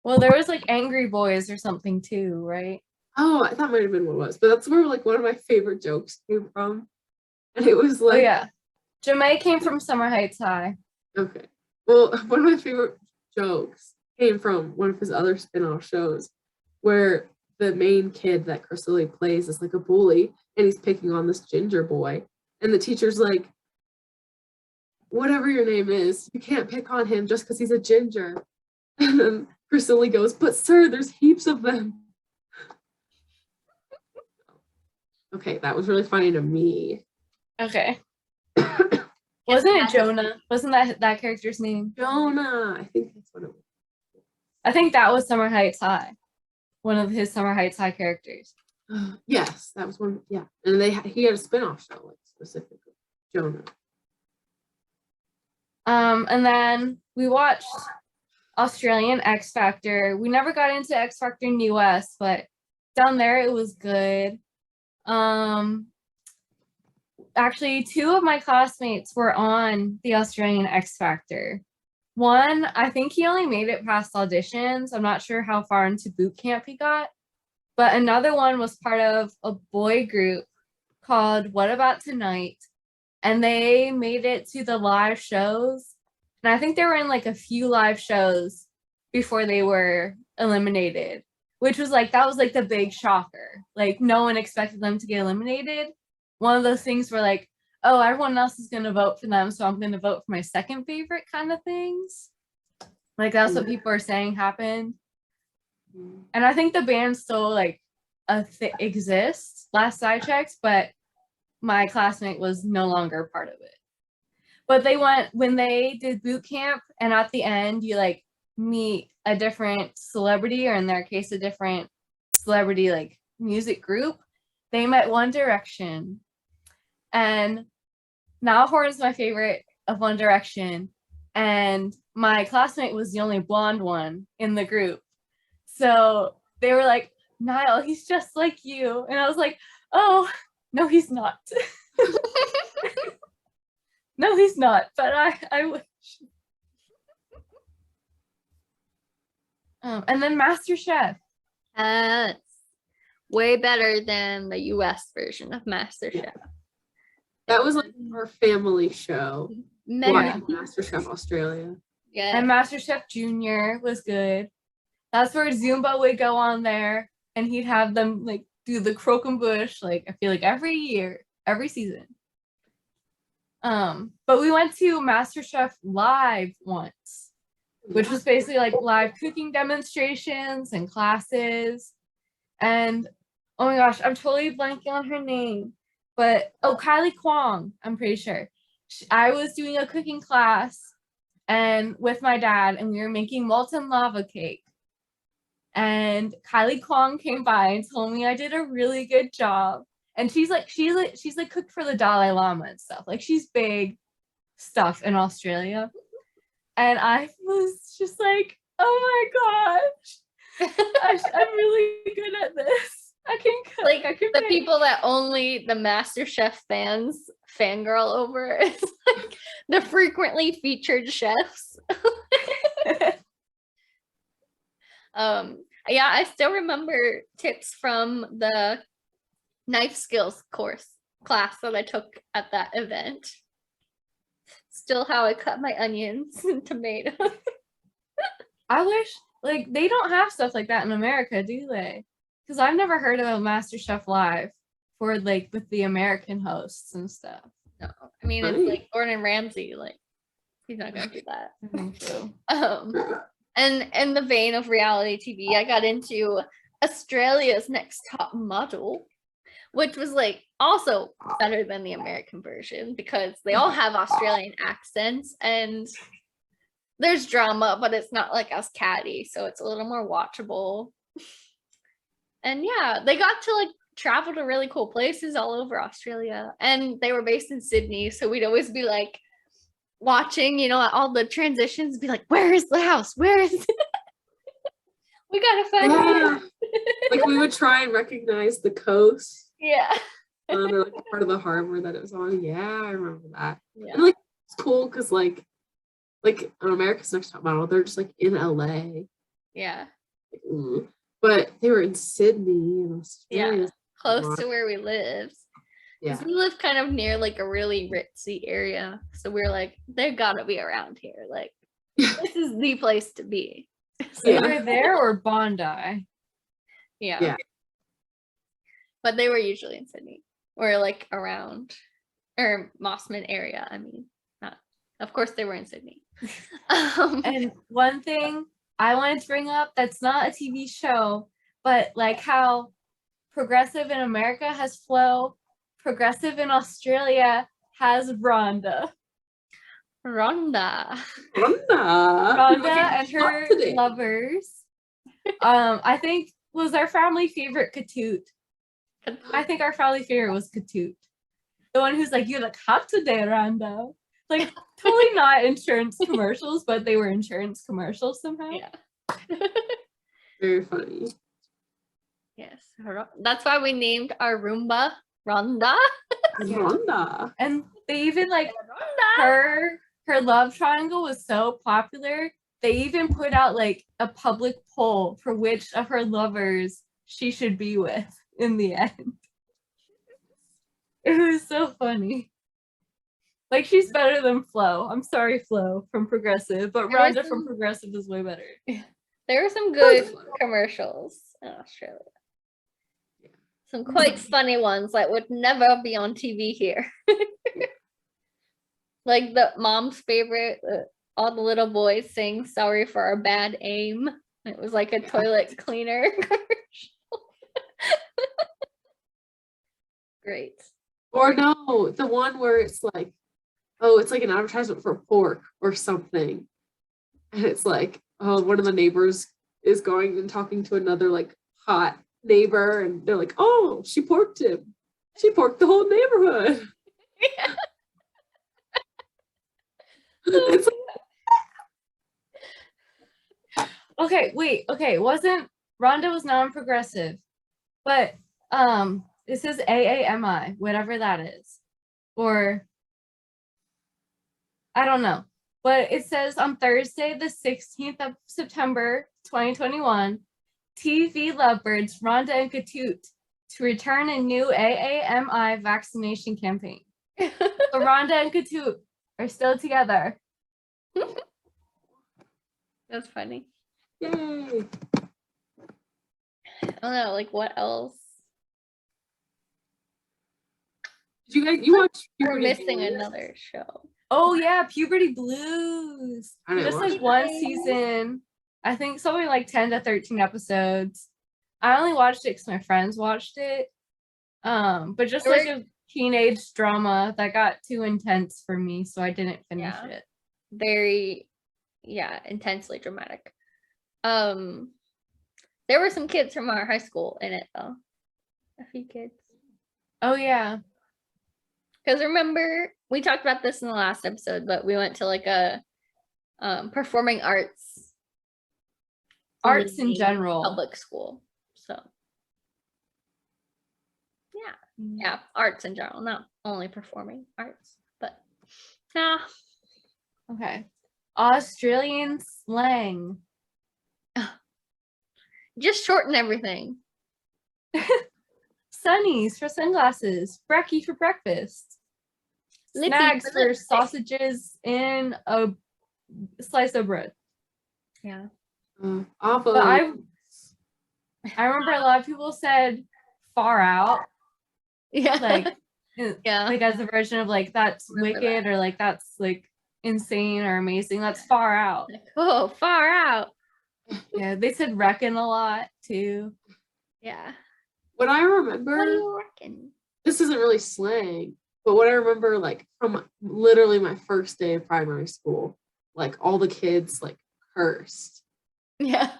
Well, there was like Angry Boys or something too, right? Oh, I thought might have been what it was, but that's where like one of my favorite jokes came from. And it was like, Oh yeah, Jamae came from Summer Heights High. okay. Well, one of my favorite jokes came from one of his other spin-off shows where the main kid that Chris Lilly plays is like a bully, and he's picking on this ginger boy. And the teacher's like, whatever your name is, you can't pick on him just because he's a ginger. And then Chris Lilly goes, but sir, there's heaps of them. Okay, that was really funny to me. Okay. Wasn't it Jonah? Wasn't that character's name? Jonah, I think that's what it was. I think that was Summer Heights High. One of his Summer Heights High characters. Yes, that was one. Yeah, and he had a spin-off show, like specifically Jonah. And then we watched Australian X Factor. We never got into X Factor in the US, but down there it was good. Actually, 2 of my classmates were on the Australian X Factor. One, I think he only made it past auditions. I'm not sure how far into boot camp he got. But another one was part of a boy group called What About Tonight? And they made it to the live shows. And I think they were in like a few live shows before they were eliminated. which was like, that was like the big shocker. Like no one expected them to get eliminated. One of those things where like, oh, everyone else is going to vote for them, so I'm going to vote for my second favorite kind of things. Like that's what people are saying happened. And I think the band still like exists, last I checked, but my classmate was no longer part of it. But they went, when they did boot camp, and at the end you like meet a different celebrity, or in their case a different celebrity like music group, they met One Direction. And Niall is my favorite of One Direction, and my classmate was the only blonde one in the group. So they were like, Niall, he's just like you. And I was like, oh, no, he's not. No, he's not, but I wish. And then MasterChef. It's way better than the US version of MasterChef. That was like our family show. Many, Watching MasterChef Australia. yeah. And MasterChef Junior was good. That's where Zumba would go on there, and he'd have them like do the croquembouche, like I feel like every year, every season. But we went to MasterChef Live once, which was basically like live cooking demonstrations and classes. And oh my gosh, I'm totally blanking on her name, but Kylie Kwong, I'm pretty sure. I was doing a cooking class and with my dad, and we were making molten lava cake. And Kylie Kwong came by and told me I did a really good job. And she's like cooked for the Dalai Lama and stuff. Like she's big stuff in Australia. And I was just like, oh my gosh, I'm really good at this. I can cook. Like I can the bake. people that only the MasterChef fans fangirl over is like the frequently featured chefs. Yeah, I still remember tips from the knife skills class that I took at that event. Still how I cut my onions and tomatoes. I wish like they don't have stuff like that in America, do they? Because I've never heard of a MasterChef Live for like with the American hosts and stuff. No, I mean it's like Gordon Ramsay, like he's not gonna do that. I think so. And in the vein of reality TV, I got into Australia's Next Top Model, which was like also better than the American version because they all have Australian accents and there's drama, but it's not like as catty, so it's a little more watchable. And yeah, they got to like travel to really cool places all over Australia, and they were based in Sydney, so we'd always be like watching, you know, all the transitions, be like, where is the house? Where is it? We gotta find it. Like we would try and recognize the coast. Yeah. Or like part of the harbor that it was on. Yeah, I remember that. Yeah. And like it's cool because like on America's Next Top Model, they're just like in LA. Yeah. Like, but they were in Sydney and Australia. Yeah. Close to where we live. Yeah. We live kind of near like a really ritzy area. So we're like, they've gotta be around here. Like this is the place to be. So, Either there or Bondi. yeah. But they were usually in Sydney or like around or Mossman area. I mean, not of course they were in Sydney. And one thing I wanted to bring up that's not a TV show, but like how progressive in America has Flo, progressive in Australia has Rhonda. Rhonda And her lovers. I think was our family favorite Katoot. I think our family favorite was Katoot. The one who's like, you look hot today, Rhonda. Like totally not insurance commercials, but they were insurance commercials somehow. Yeah. Very funny. Yes. That's why we named our Roomba Rhonda. Rhonda. And they even like Rhonda. her love triangle was so popular. They even put out like a public poll for which of her lovers she should be with in the end. It was so funny. Like she's better than Flo. I'm sorry, Flo from Progressive, but Rhonda from Progressive is way better. There were some good That's fun. commercials in Australia. Yeah. Some quite funny ones that would never be on TV here. Like the mom's favorite, all the little boys sing "Sorry for our bad aim." It was like a toilet cleaner commercial. Great. Or no, the one where it's like, oh, it's like an advertisement for pork or something. And it's like, oh, one of the neighbors is going and talking to another like hot neighbor, and they're like, oh, she porked him. She porked the whole neighborhood. It's like, Okay, wait. Okay, wasn't Rhonda was non-progressive, but this is AAMI, whatever that is, or I don't know. But it says on Thursday, the 16th of September, 2021, TV lovebirds Rhonda and Katoot to return a new AAMI vaccination campaign. So Rhonda and Katoot are still together. That's funny. yay. I don't know, like what else? Did you guys, you watch We're Puberty missing Blues? another show. Oh yeah, Puberty Blues. I didn't Just watch like it. one season. I think something like 10 to 13 episodes. I only watched it because my friends watched it. But just like a teenage drama that got too intense for me, so I didn't finish Yeah. it. Very, intensely dramatic. There were some kids from our high school in it though. A few kids. Oh yeah. Because remember, we talked about this in the last episode, but we went to like a performing arts Arts in only general. public school. So yeah, arts in general, not only performing arts, but Okay. Australian slang. just shorten everything. Sunnies for sunglasses. Brekkie for breakfast. Lippy Snacks for for lipstick. sausages and a slice of bread. Yeah. Off But of I remember a lot of people said far out, Yeah. like yeah. like as a version of like that's Remember wicked or like that's like insane or amazing. That's far out. Like, oh, far out. Yeah, they said reckon a lot too. Yeah. what I What do remember, you reckon? this isn't really slang, but what I remember like from literally my first day of primary school, like all the kids like cursed. Yeah.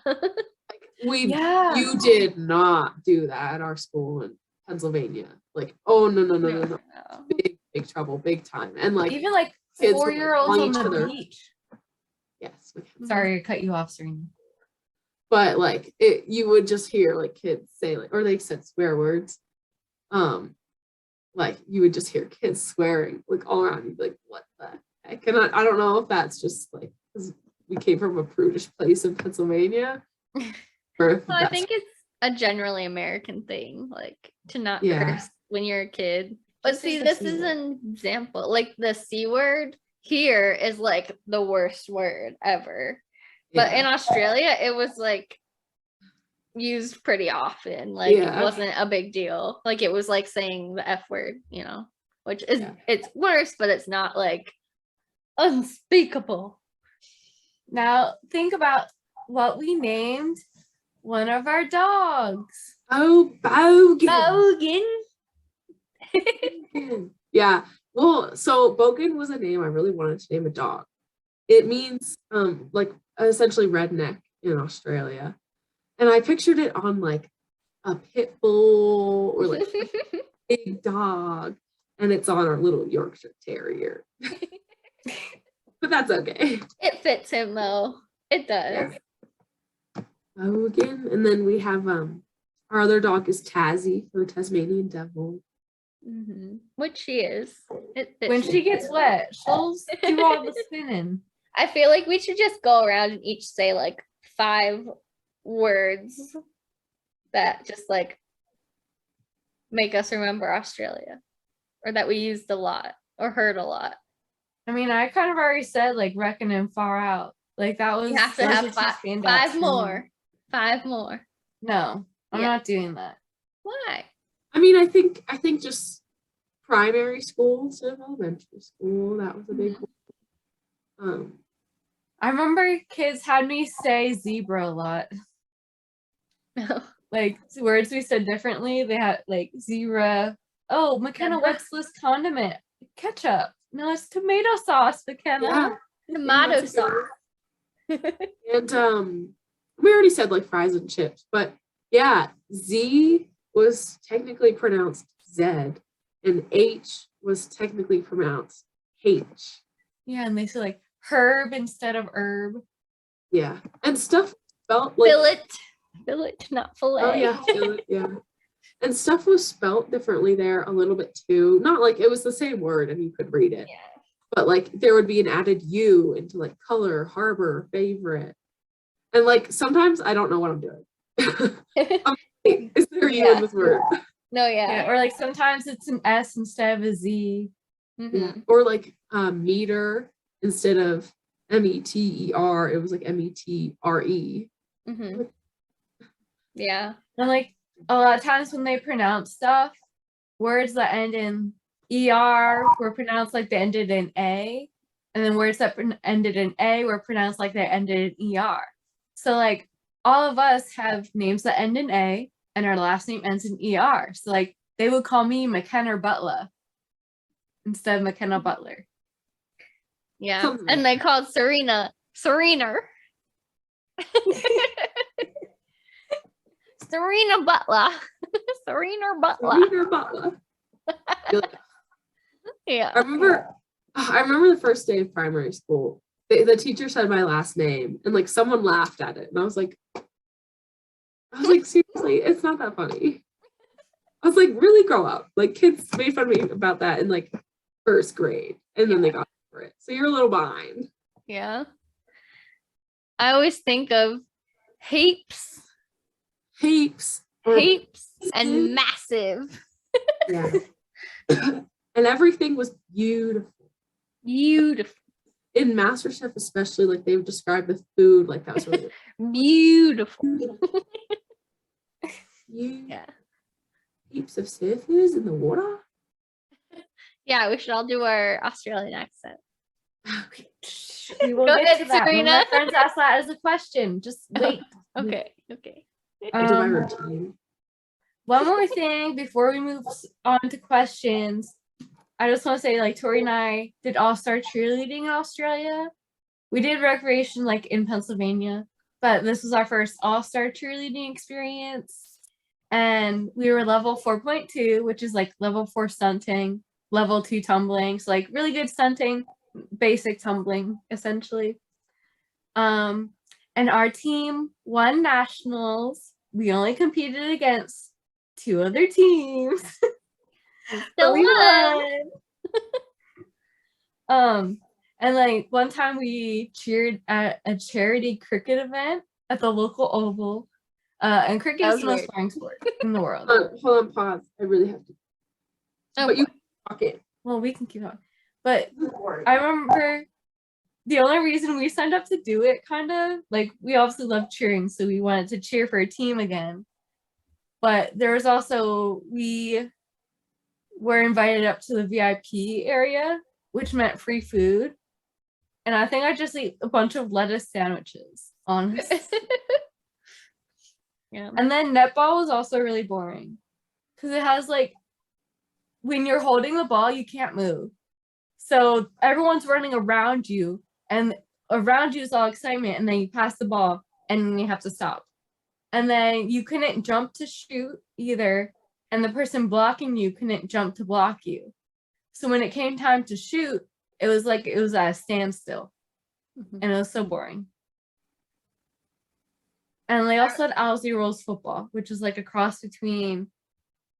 Yeah. You did not do that at our school in Pennsylvania. Like, oh no. Big trouble, big time. And like Even like kids were, like, 4-year-olds calling on each the other. beach. Yes. Sorry, I cut you off, Serena. But like you would just hear like kids say like, or they said swear words. Like you would just hear kids swearing like all around. You'd be like, what the heck? And I don't know if that's just like because we came from a prudish place in Pennsylvania. Or if Well, I that's- think it's a generally American thing, like to not Yeah. curse when you're a kid. But Just see, say the this C is word. an example. Like the C word here is like the worst word ever. But in yeah. Australia, it was like used pretty often. Like it Yeah. wasn't a big deal. Like it was like saying the F word, which is Yeah. it's worse, but it's not like unspeakable. Now think about what we named one of our dogs. Oh, Bogan. Bogan. Yeah. Well, so Bogan was a name I really wanted to name a dog. It means like essentially redneck in Australia. And I pictured it on like a pit bull or like a big dog. And it's on our little Yorkshire Terrier. But that's okay. It fits him though. It does. Yeah. Bogan. And then we have our other dog is Tazzy for the Tasmanian Devil. Which she is. It fits When her. she gets wet, she'll do all the spinning. I feel like we should just go around and each say like 5 words that just like make us remember Australia or that we used a lot or heard a lot. I mean, I kind of already said like reckon and far out. Like that was You have to those have were two standouts five for me. more. 5 more. No, I'm Yeah. not doing that. Why? I mean, I think just primary school instead of elementary school. That was a big one. I remember kids had me say zebra a lot. Like words we said differently. They had like zebra. Oh, McKenna, Zebra. what's this condiment? Ketchup. No, it's tomato sauce, McKenna. Yeah. Tomato that's a good sauce. And we already said like fries and chips, but yeah, Z was technically pronounced Z, and H was technically pronounced H. Yeah, and they say like herb instead of herb. Yeah, and stuff spelt like Fillet, not fillet. oh yeah, fillet, yeah. And stuff was spelt differently there a little bit too. Not like it was the same word and you could read it. Yeah. But like there would be an added U into like color, harbor, favorite. And like sometimes I don't know what I'm doing. Is there a U in this word? No, Yeah, or like sometimes it's an S instead of a Z. Mhm. Yeah. Or like meter instead of METER, it was like METRE. Mhm. Yeah. And like a lot of times when they pronounce stuff, words that end in ER were pronounced like they ended in A. And then words that ended in A were pronounced like they ended in ER. So like all of us have names that end in A and our last name ends in ER. So like they would call me McKenna Butler instead of McKenna Butler. Yeah. Something And like they called Serena Serena Butler. Serena Butler. Peter Butler. Yeah. I remember the first day of primary school. The teacher said my last name and like someone laughed at it. And I was like, seriously, it's not that funny. I was like, really grow up. Like kids made fun of me about that in like first grade. And then they got over it. So you're a little behind. Yeah. I always think of heaps Or- and massive. Yeah. And everything was beautiful. Beautiful. In MasterChef, especially, like they would describe the food like that was really Beautiful. Yeah. Heaps of surfers in the water. Yeah, we should all do our Australian accent. Okay. We will Go get ahead, to that. When Serena. my friends ask that as a question. Just wait. Okay. I do my routine. One more thing before we move on to questions. I just want to say, like, Tori and I did all-star cheerleading in Australia. We did recreation, like, in Pennsylvania, but this was our first all-star cheerleading experience. And we were level 4.2, which is, like, level 4 stunting, level 2 tumbling. So, like, really good stunting, basic tumbling, essentially. And our team won nationals. We only competed against 2 other teams. Still We won. And like one time we cheered at a charity cricket event at the local oval. And cricket That is was the most weird. boring sport in the world. Hold on, pause. I really have to. Oh, But you talk it. Well, we can keep on. But I remember the only reason we signed up to do it, kind of like we obviously love cheering, so we wanted to cheer for a team again. But there was also, we were invited up to the VIP area, which meant free food. And I think I just ate a bunch of lettuce sandwiches, honestly. Yeah. And then netball was also really boring because it has like, when you're holding the ball, you can't move. So everyone's running around you, and around you is all excitement, and then you pass the ball and then you have to stop. And then you couldn't jump to shoot either, and the person blocking you couldn't jump to block you. So when it came time to shoot, it was like it was at a standstill. And it was so boring. And they also had Aussie rules football, which is like a cross between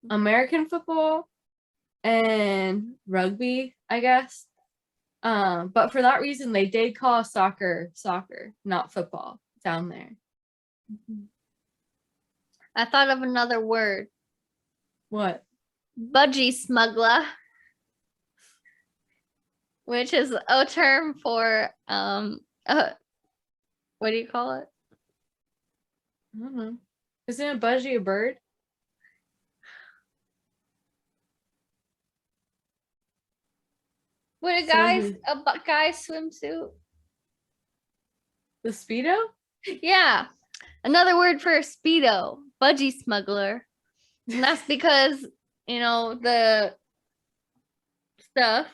American football and rugby, I guess. But for that reason, they did call soccer, not football down there. I thought of another word. What? Budgie smuggler. Which is a term for What do you call it? I don't know. Isn't a budgie a bird? What a guy's swimsuit. The Speedo? Yeah. Another word for Speedo, budgie smuggler. And that's because, the stuff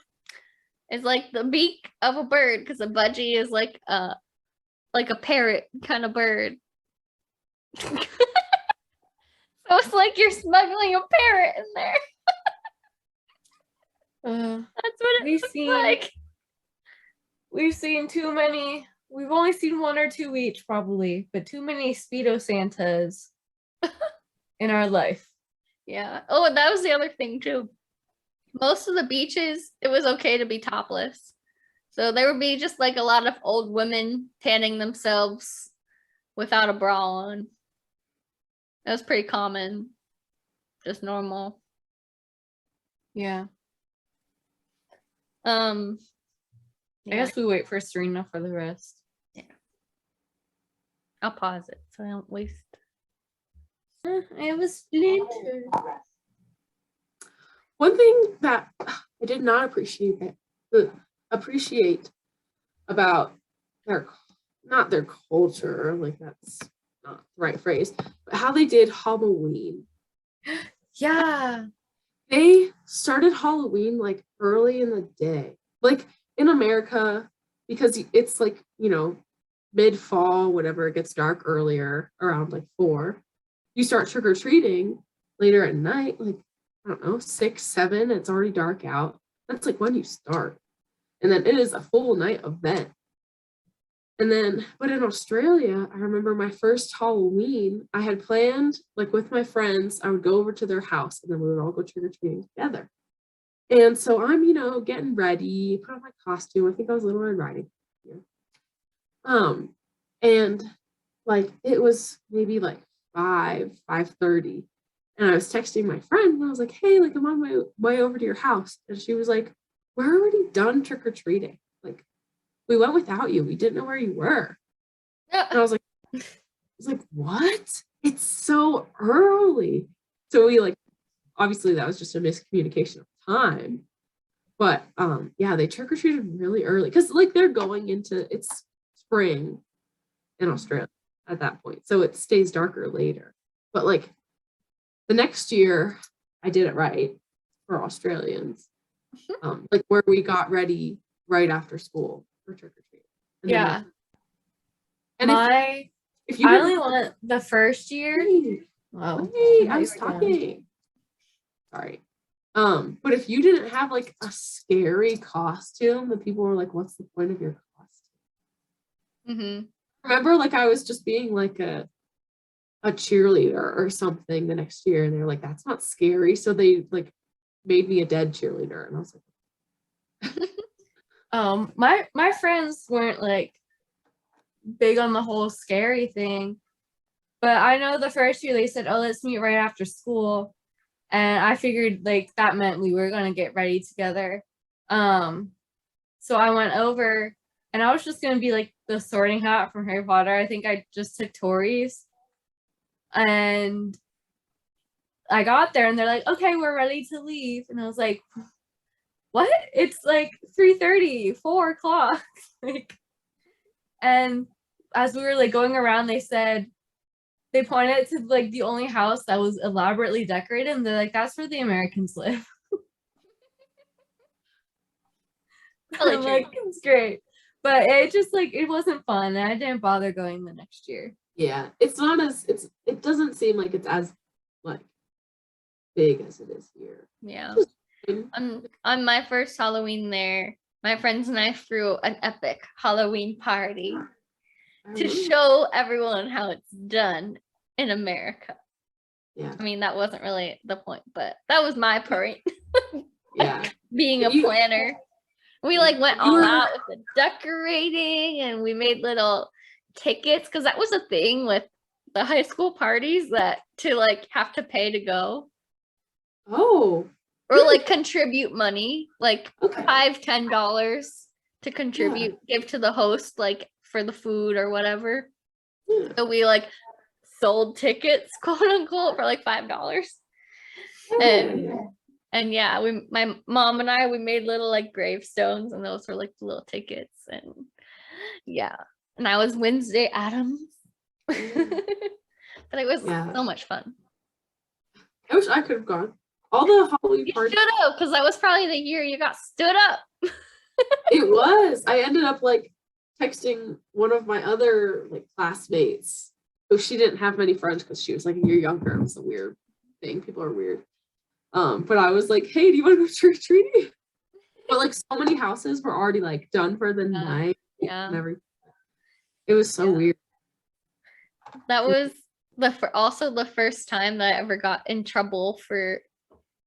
is like the beak of a bird, because a budgie is like a parrot kind of bird. So it's like you're smuggling a parrot in there. That's what it looks like. We've seen too many. We've only seen one or two each, probably, but too many Speedo Santas in our life. Yeah. Oh, and that was the other thing too. Most of the beaches, it was okay to be topless. So there would be just like a lot of old women tanning themselves without a bra on. That was pretty common. Just normal. Yeah. Yeah. I guess we wait for Serena for the rest. Yeah. I'll pause it so I don't waste. I was later. One thing that I did not appreciate about not their culture, like that's not the right phrase, but how they did Halloween. Yeah. They started Halloween like early in the day. Like in America, because it's like, mid-fall, whatever, it gets dark earlier, around like 4. You start trick-or-treating later at night, like, I don't know, 6, 7, it's already dark out. That's like when you start. And then it is a full night event. And then, but in Australia, I remember my first Halloween, I had planned, like with my friends, I would go over to their house and then we would all go trick-or-treating together. And so I'm, getting ready, put on my costume. I think I was Little Red Riding Hood. And like it was maybe like 5:30. And I was texting my friend and I was like, hey, like I'm on my way over to your house. And she was like, we're already done trick-or-treating. Like we went without you. We didn't know where you were. And I was like, what? It's so early. So we obviously that was just a miscommunication of time. But yeah, they trick-or-treated really early because like they're going into it's spring in Australia at that point. So it stays darker later. But like the next year I did it right for Australians. Like where we got ready right after school for trick-or-treat. Yeah. And if you I only went the first year. Wow. I was talking. Sorry. But if you didn't have like a scary costume, then people were like, what's the point of your costume? Mm-hmm. Remember, like I was just being like a cheerleader or something the next year, and they're like, that's not scary. So they like made me a dead cheerleader, and I was like, my friends weren't like big on the whole scary thing, but I know the first year they said, oh, let's meet right after school. And I figured like that meant we were going to get ready together. So I went over and I was just going to be like the Sorting Hat from Harry Potter. I think I just took Tori's. And I got there and they're like, okay, we're ready to leave. And I was like, what? It's like 3:30, 4 o'clock. Like, and as we were like going around, they pointed to like the only house that was elaborately decorated, and they're like, that's where the Americans live. I'm like, it's great. But it just like it wasn't fun, and I didn't bother going the next year. Yeah, it's not it doesn't seem like it's as like big as it is here. Yeah. On my first Halloween there, my friends and I threw an epic Halloween party to show everyone how it's done in America. Yeah. I mean, that wasn't really the point, but that was my point. Yeah. Being a planner. We like went all out with the decorating, and we made little tickets because that was a thing with the high school parties that to like have to pay to go. Oh. Or like contribute money, like $5-10 to contribute, give to the host like for the food or whatever. Yeah. So we like sold tickets, quote unquote, for like $5. And yeah, my mom and I, we made little like gravestones, and those were like the little tickets. And yeah, and I was Wednesday Addams. But it was so much fun. I wish I could have gone. All the Halloween You parties. should have, because that was probably the year you got stood up. It was. I ended up like texting one of my other like classmates. Oh, she didn't have many friends because she was like a year younger. It was a weird thing. People are weird. But I was like, hey, do you want to go trick-or-treating? But like so many houses were already like done for the night. Yeah. And everything. It was so weird. That was also the first time that I ever got in trouble for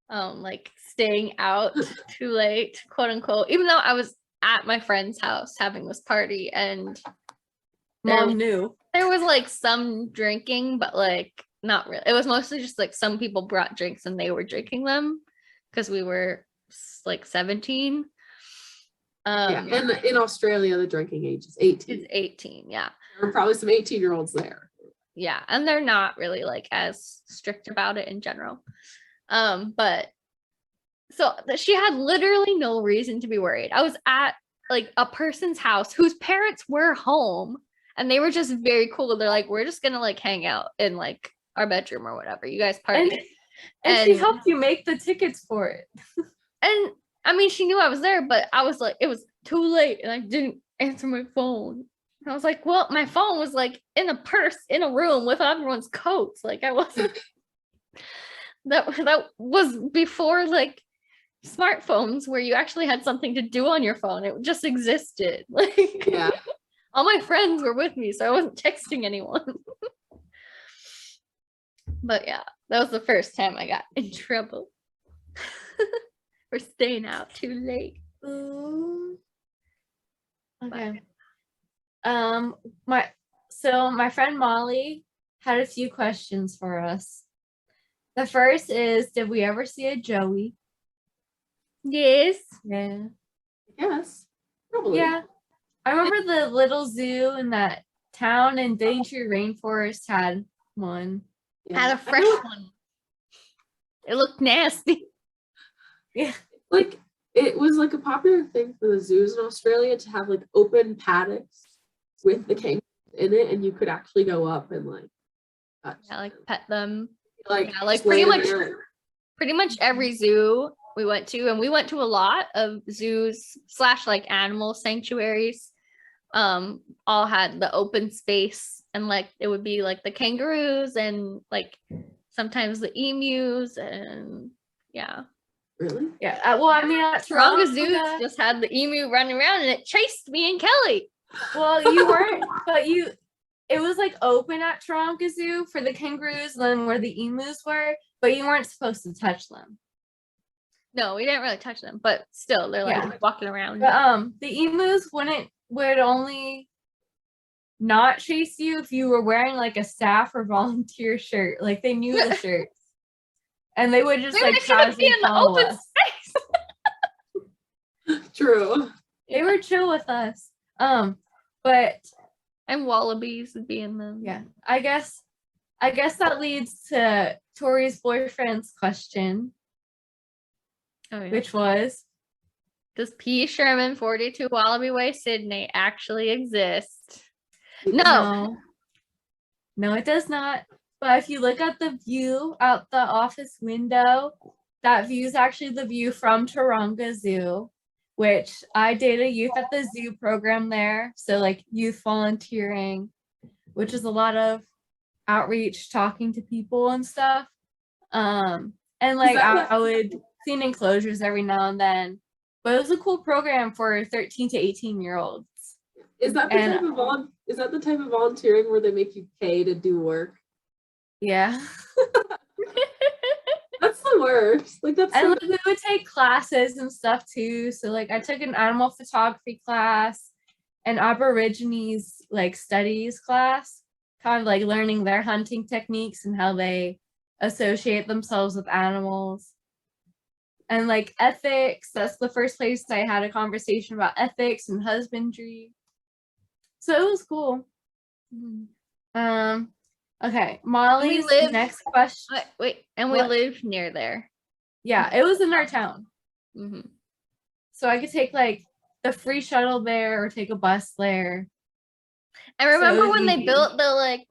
like staying out too late, quote unquote, even though I was at my friend's house having this party, and Mom knew. There was like some drinking, but like not really. It was mostly just like some people brought drinks and they were drinking them because we were like 17. Yeah, and in Australia, the drinking age is 18. It's 18, yeah. There were probably some 18-year-olds there. Yeah, and they're not really like as strict about it in general. But so she had literally no reason to be worried. I was at like a person's house whose parents were home, and they were just very cool. They're like, we're just gonna like hang out in like our bedroom or whatever. You guys party. And she helped you make the tickets for it. And I mean, she knew I was there, but I was like, it was too late, and I didn't answer my phone. I was like, well, my phone was like in a purse in a room with everyone's coats. Like I wasn't. That was before like smartphones where you actually had something to do on your phone. It just existed. Like yeah. All my friends were with me, so I wasn't texting anyone. But yeah, that was the first time I got in trouble for staying out too late. Okay. My friend Molly had a few questions for us. The first is, did we ever see a Joey? Yes. Yeah. Yes. Probably. Yeah. I remember the little zoo in that town in Daintree Rainforest had one. Yeah. Had a fresh one. It looked nasty. Yeah. Like it was like a popular thing for the zoos in Australia to have like open paddocks with the kangaroos in it, and you could actually go up and like pet them. Like pretty much every zoo we went to, and we went to a lot of zoos / like animal sanctuaries, all had the open space, and like it would be like the kangaroos and like sometimes the emus, and yeah. Really? Yeah. Well, I mean, Taronga Zoo just had the emu running around, and it chased me and Kelly. Well, you weren't, but it was like open at Taronga Zoo for the kangaroos, and then where the emus were, but you weren't supposed to touch them. No, we didn't really touch them, but still, they're like walking around. But, the emus would only not chase you if you were wearing like a staff or volunteer shirt. Like they knew the shirts, and they would just they like casually be in the open us. space. True. They were chill with us. But and wallabies would be in them. Yeah, I guess that leads to Tori's boyfriend's question, which was, does P. Sherman 42 Wallaby Way, Sydney actually exist? No, it does not. But if you look at the view out the office window, that view is actually the view from Taronga Zoo, which I did a youth at the zoo program there. So like youth volunteering, which is a lot of outreach, talking to people and stuff. And like I would clean enclosures every now and then. But it was a cool program for 13 to 18-year-olds. Is that the type of volunteering where they make you pay to do work? Yeah. That's the worst. Like that's and like, we would take classes and stuff too. So like I took an animal photography class, an Aborigines like studies class, kind of like learning their hunting techniques and how they associate themselves with animals. And like ethics, that's the first place I had a conversation about ethics and husbandry. So it was cool. Okay, Molly's live- next question. Wait, and we What? live near there. Yeah, it was in our town. Hmm. So I could take like the free shuttle there or take a bus there. I remember was when they easy. built the like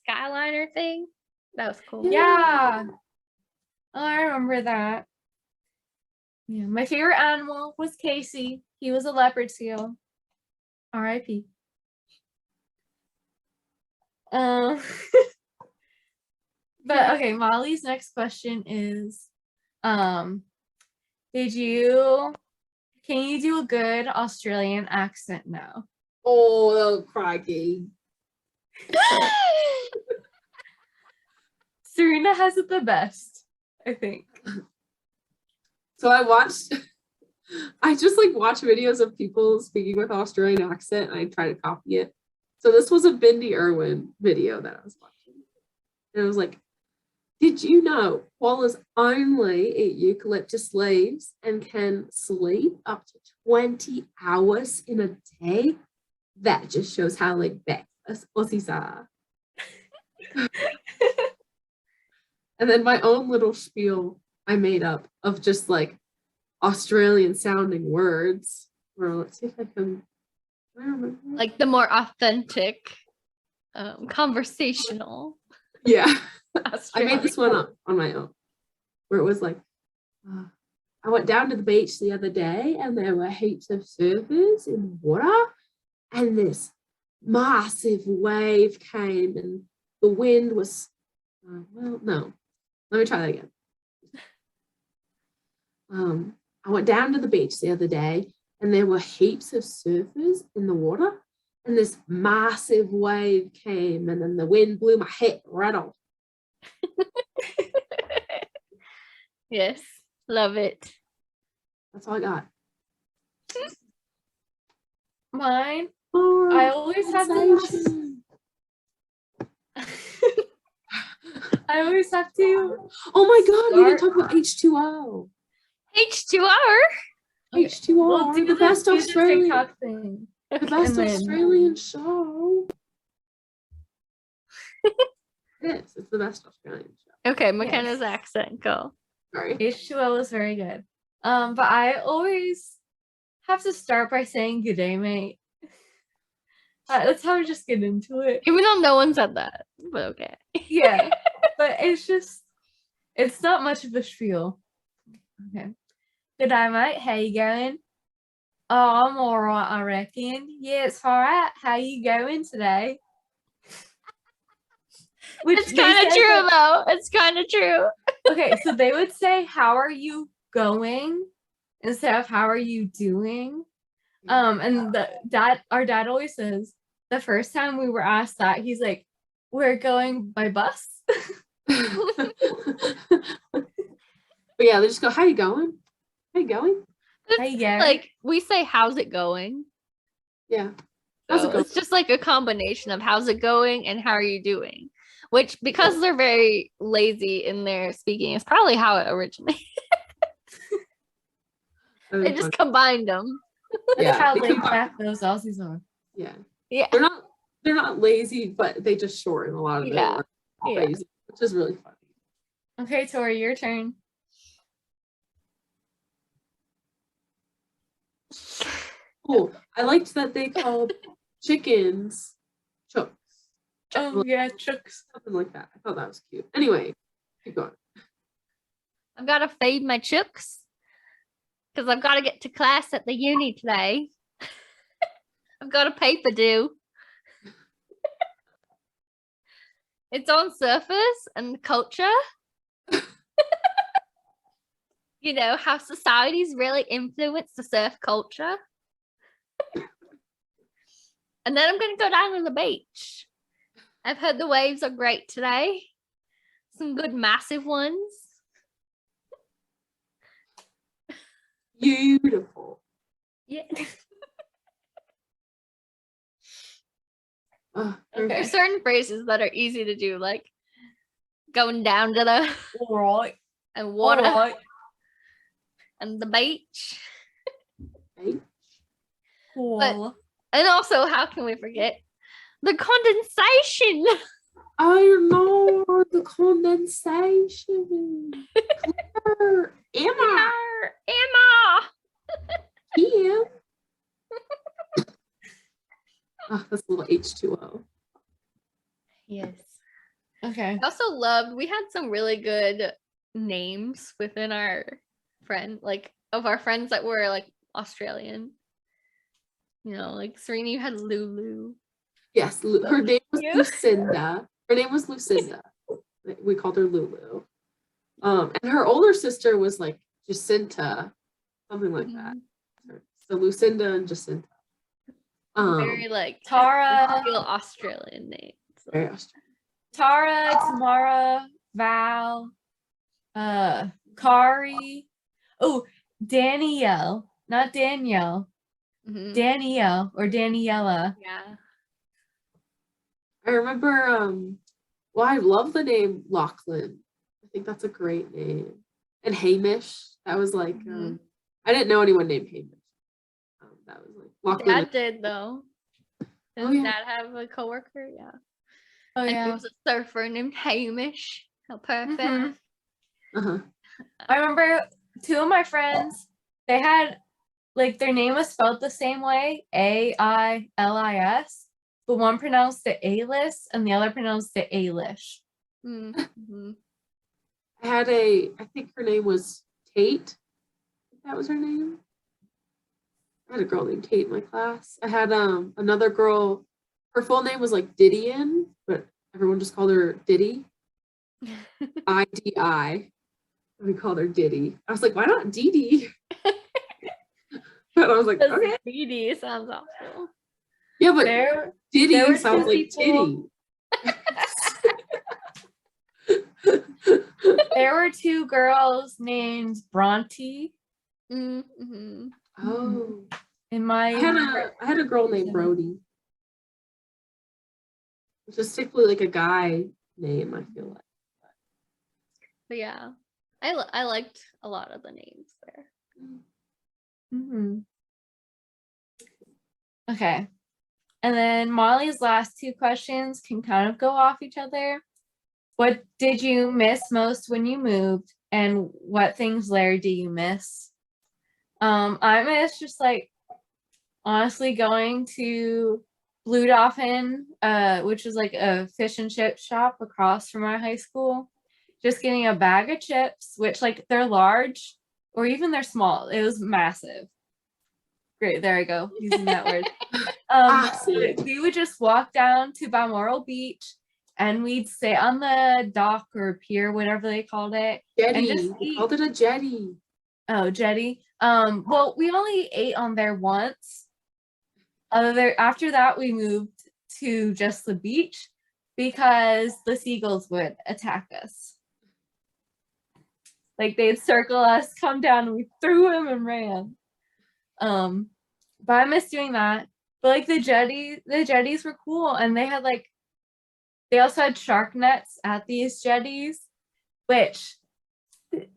Skyliner thing. That was cool. Yeah. Oh, I remember that. Yeah, my favorite animal was Casey. He was a leopard seal. R.I.P. Um, but okay, Molly's next question is, can you do a good Australian accent now? Oh, crikey. Serena has it the best, I think. So I just like watch videos of people speaking with Australian accent and I try to copy it. So this was a Bindi Irwin video that I was watching. And it was like, did you know koalas only eat eucalyptus leaves and can sleep up to 20 hours in a day? That just shows how like bad us Aussies are. And then my own little spiel I made up of just like Australian sounding words. Or let's see if I can remember. Like the more authentic, conversational. Yeah. I Australian. made this one up on my own, where it was like, I went down to the beach the other day and there were heaps of surfers in the water and this massive wave came and the wind was, well, no, let me try that again. I went down to the beach the other day and there were heaps of surfers in the water and this massive wave came and then the wind blew my head right off. Yes, love it. That's all I got. Mine, I always have to. I always have to. Oh my God, we didn't Start- talk about H2O. H2R. H2O, We'll do the best do the Australian, TikTok thing. the best and then- Australian show. It's the best Australian show. Okay, McKenna's accent, go. Sorry. H2O is very good. But I always have to start by saying good day, mate. That's how I just get into it. Even though no one said that, but okay. Yeah, but it's not much of a spiel. Okay. Good day, mate. How you going? Oh, I'm all right, I reckon. Yeah, it's all right. How you going today? Which It's they kind of said true that- though. It's kind of true. Okay, so they would say, "How are you going?" instead of "How are you doing?" And our dad always says the first time we were asked that, he's like, "We're going by bus." But yeah, they just go, how you going? How you going? How you going? Like we say, "How's it going?" Yeah. How's So it going? it's just like a combination of "How's it going?" and "How are you doing?" Which, because they're very lazy in their speaking, is probably how it originated. They just combined them. That's how they laid combine- back those Aussies are. Yeah. Yeah. They're not lazy, but they just shorten a lot of Yeah. their words. Yeah. Crazy, which is really funny. Okay, Tori, your turn. Oh, I liked that they called chickens chooks. Oh yeah, chooks. Something like that. I thought that was cute. Anyway, keep going. I've got to feed my chooks because I've got to get to class at the uni today. I've got a paper due. It's on surface and culture. You know, how societies really influence the surf culture. And then I'm going to go down to the beach. I've heard the waves are great today. Some good massive ones. Beautiful. Yeah. Oh, Okay. There's certain phrases that are easy to do, like going down to the All right. and water All right. and the beach. okay. Cool. And also, how can we forget the condensation? I know the condensation. Claire, Emma, Emma. Kim. Oh, that's a little H2O. Yes. Okay. I also loved, we had some really good names within our of our friends that were like Australian. You know, like Serena, you had Lulu. Yes, her name was cute. Lucinda. Her name was Lucinda. We called her Lulu. And her older sister was like Jacinta, something like that. So Lucinda and Jacinta. Very like Tara. real Australian names. Very Australian. Tara, Tamara, Val, Kari. Oh, Danielle, not Danielle. Mhm. Danielle or Daniela. Yeah. I remember, well, I love the name Lachlan. I think that's a great name. And Hamish, that was like, I didn't know anyone named Hamish. That was like, Lachlan. Dad did though. Oh, Did yeah. Dad have a coworker? Yeah. Oh And he yeah. was a surfer named Hamish. How perfect. Mhm. Uh-huh. I remember two of my friends, they had like their name was spelled the same way, Ailis, but one pronounced it Alis and the other pronounced it Alish. Mm-hmm. I think her name was Tate. That was her name. I had a girl named Tate in my class. I had another girl, her full name was like Didion, but everyone just called her Diddy. IDI. We called her Diddy. I was like, why not Dee Dee? But I was like, okay. Dee sounds awful. Yeah, but there Diddy were sounds two like people- titty. There were two girls named Bronte Mm-hmm. Oh. in my I had a girl named Brody. Which is typically like a guy name, I feel like. But yeah, I liked a lot of the names there. Mhm. Okay. And then Molly's last two questions can kind of go off each other. What did you miss most when you moved? And what things there do you miss? I miss just like honestly going to Blue Dolphin, which is like a fish and chip shop across from our high school. Just getting a bag of chips, which like they're large or even they're small. It was massive. Great, there I go, using that word. We would just walk down to Balmoral Beach and we'd sit on the dock or pier, whatever they called it. Jetty. And just We eat. called it a jetty. Oh, jetty. Well, we only ate on there once. After that, we moved to just the beach because the seagulls would attack us. Like they'd circle us, come down, and we threw them and ran. But I miss doing that. But like the jetties were cool, and they also had shark nets at these jetties, which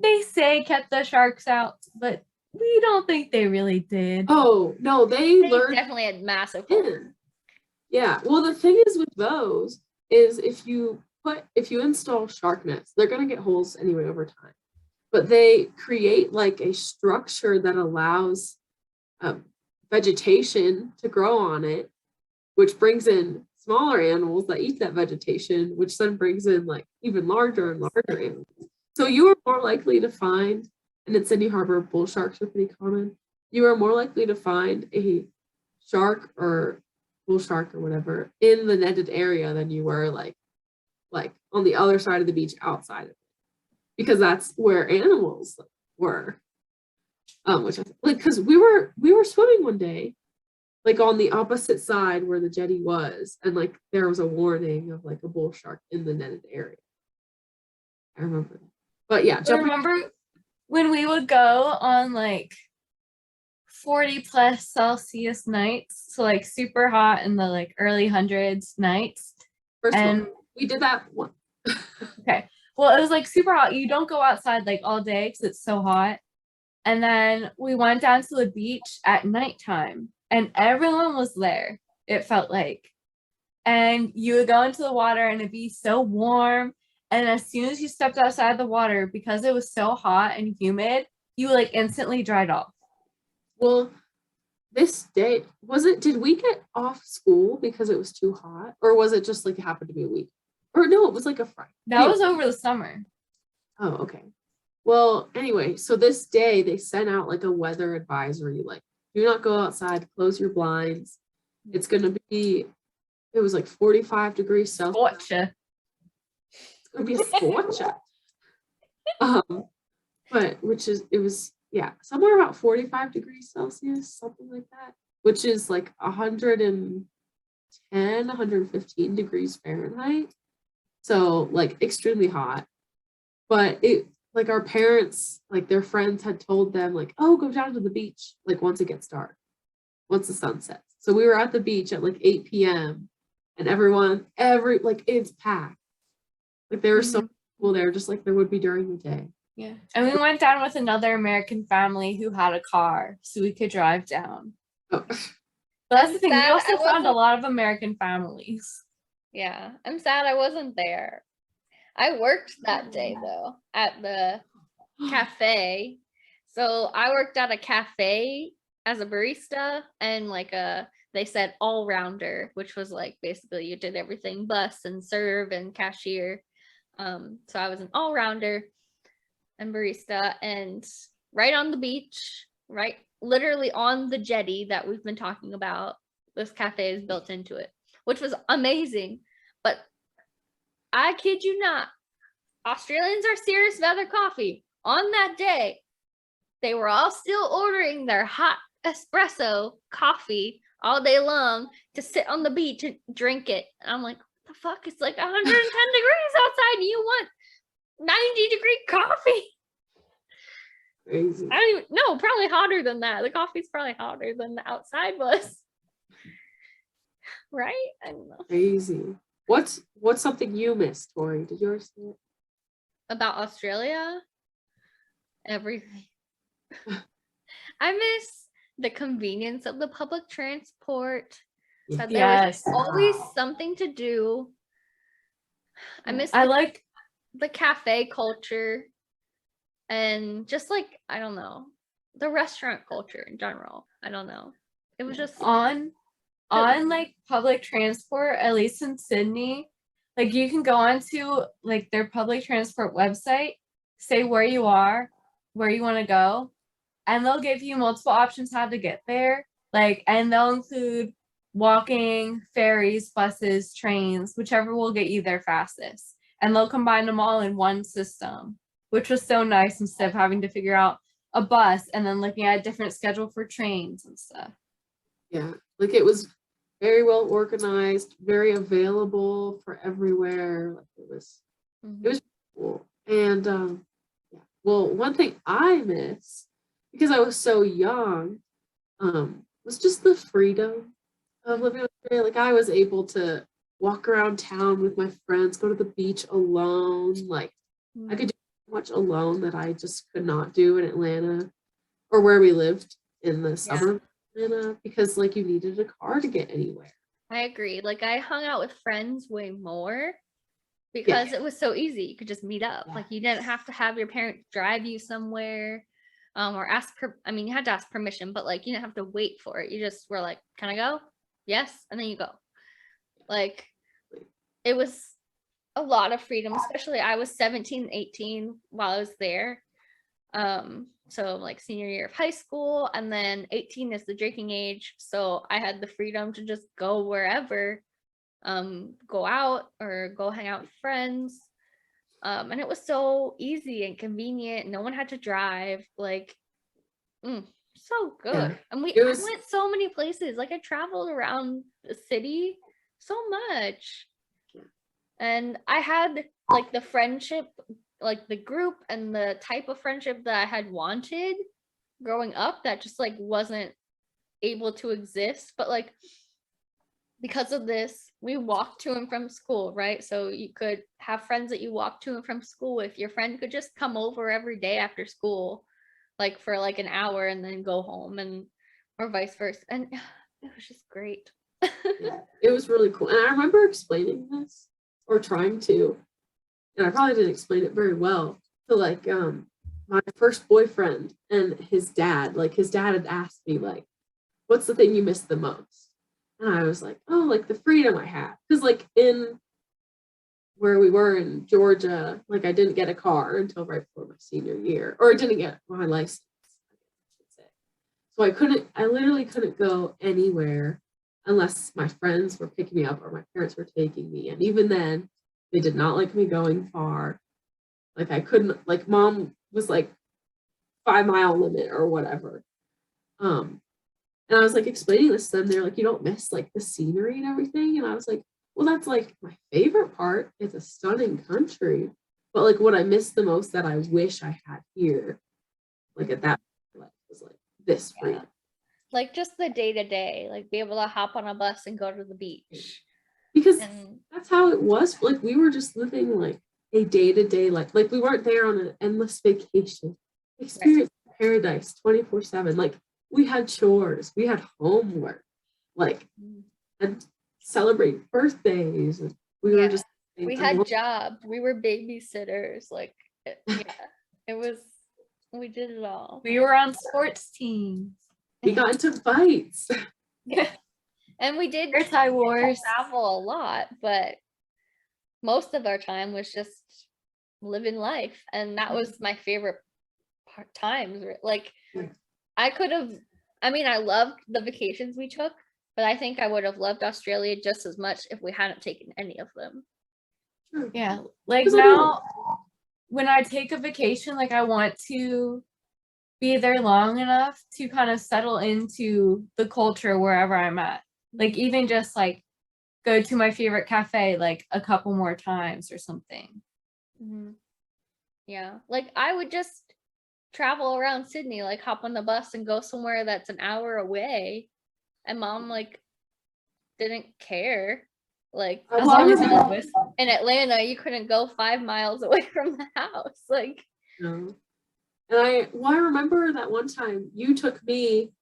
they say kept the sharks out, but we don't think they really did. Oh no, they learned definitely had massive in. Yeah. Well, the thing is with those is if you install shark nets, they're gonna get holes anyway over time. But they create like a structure that allows vegetation to grow on it, which brings in smaller animals that eat that vegetation, which then brings in like even larger and larger animals. So you are more likely to find, and in Sydney Harbor, bull sharks are pretty common. You are more likely to find a shark or bull shark or whatever in the netted area than you were like on the other side of the beach outside of it, because that's where animals were. Which I like, because we were swimming one day, like on the opposite side where the jetty was, and like there was a warning of like a bull shark in the netted area. I remember that. But yeah, I remember when we would go on like 40 plus Celsius nights, so like super hot in the like early hundreds nights. First of all, we did that one. Okay. Well, it was like super hot. You don't go outside like all day because it's so hot. And then we went down to the beach at nighttime. and everyone was there, it felt like. And you would go into the water and it'd be so warm. And as soon as you stepped outside the water, because it was so hot and humid, you like instantly dried off. Well, this day, did we get off school because it was too hot? Or was it just like it happened to be a week? Or no, it was like a Friday. That was over the summer. Oh, okay. Well, anyway, so this day they sent out like a weather advisory, like, do not go outside, close your blinds. It's gonna be, it was like 45 degrees Celsius. Gotcha. It's gonna be a scorcher. But it was, yeah, somewhere about 45 degrees Celsius, something like that, which is like 110, 115 degrees Fahrenheit. So like extremely hot. But it, like our parents, like their friends had told them like, oh, go down to the beach, like once it gets dark, once the sun sets. So we were at the beach at like 8 p.m. and like it's packed. Like there were so many people there, just like there would be during the day. Yeah. And we went down with another American family who had a car, so we could drive down. Oh. But that's the thing, we Sad also I found a wasn't- lot of American families. Yeah, I'm sad I wasn't there. I worked that day though at the cafe. So I worked at a cafe as a barista and like they said all rounder, which was like basically you did everything, bus and serve and cashier. So I was an all rounder and barista, and right on the beach, right, literally on the jetty that we've been talking about, this cafe is built into it, which was amazing. But I kid you not, Australians are serious about their coffee. On that day, they were all still ordering their hot espresso coffee all day long to sit on the beach and drink it. And I'm like, what the fuck? It's like 110 degrees outside and you want 90-degree coffee? Crazy. I don't even know, probably hotter than that. The coffee's probably hotter than the outside was. Right? I don't know. Crazy. What's something you missed, Tori? Did yours see it? About Australia? Everything. I miss the convenience of the public transport. That there was Yes. always something to do. I miss I like the cafe culture and just like, I don't know, the restaurant culture in general. I don't know. It was just on like public transport, at least in Sydney, like you can go onto like their public transport website, say where you are, where you want to go, and they'll give you multiple options how to get there. Like, and they'll include walking, ferries, buses, trains, whichever will get you there fastest. And they'll combine them all in one system, which was so nice instead of having to figure out a bus and then looking at a different schedule for trains and stuff. Yeah, like it was very well organized, very available for everywhere. Like it was cool. And yeah. Well, one thing I miss because I was so young was just the freedom of living in Australia. Like I was able to walk around town with my friends, go to the beach alone. Like I could do so much alone that I just could not do in Atlanta or where we lived in the suburbs. Because like you needed a car to get anywhere. I agree. Like I hung out with friends way more because it was so easy. You could just meet up. Like you didn't have to have your parents drive you somewhere or ask you had to ask permission, but like you didn't have to wait for it. You just were like, can I go? Yes. And then you go. Like it was a lot of freedom, especially I was 17, 18 while I was there. So like senior year of high school, and then 18 is the drinking age. So I had the freedom to just go wherever, go out or go hang out with friends. And it was so easy and convenient. No one had to drive. Like, so good. Yeah. And I went so many places. Like I traveled around the city so much. Yeah. And I had like the friendship, like the group and the type of friendship that I had wanted growing up that just like wasn't able to exist. But like because of this, we walked to and from school, right? So you could have friends that you walk to and from school with. Your friend could just come over every day after school, like for like an hour and then go home, and or vice versa. And It was just great. Yeah, it was really cool. And I remember explaining this or trying to, and I probably didn't explain it very well to like my first boyfriend and his dad. Like his dad had asked me like, what's the thing you miss the most? And I was like, oh, like the freedom I had. Because like in where we were in Georgia, like I didn't get a car until right before my senior year, or I didn't get my license, I should say. So I literally couldn't go anywhere unless my friends were picking me up or my parents were taking me. And even then, they did not like me going far. Like I couldn't, like mom was like 5 mile limit or whatever. And I was like explaining this to them. They're like, you don't miss like the scenery and everything. And I was like, well, that's like my favorite part. It's a stunning country. But like what I miss the most that I wish I had here, like at that point, was like this freedom. Like just the day to day, like be able to hop on a bus and go to the beach. Because And that's how it was. Like we were just living like a day to day life. Like we weren't there on an endless vacation. Experience paradise 24/7. Like we had chores, we had homework, like and celebrate birthdays. And we were just we had jobs, we were babysitters, like it was, we did it all. We were on sports teams. We got into fights. And we did Wars. travel a lot, but most of our time was just living life, and that was my favorite times. Like I loved the vacations we took, but I think I would have loved Australia just as much if we hadn't taken any of them. Yeah, like now when I take a vacation, like I want to be there long enough to kind of settle into the culture wherever I'm at. Like even just like go to my favorite cafe like a couple more times or something. Mm-hmm. Yeah, like I would just travel around Sydney, like hop on the bus and go somewhere that's an hour away, and mom like didn't care. Like as long as you was in Atlanta, you couldn't go 5 miles away from the house. Like no. And I remember that one time you took me,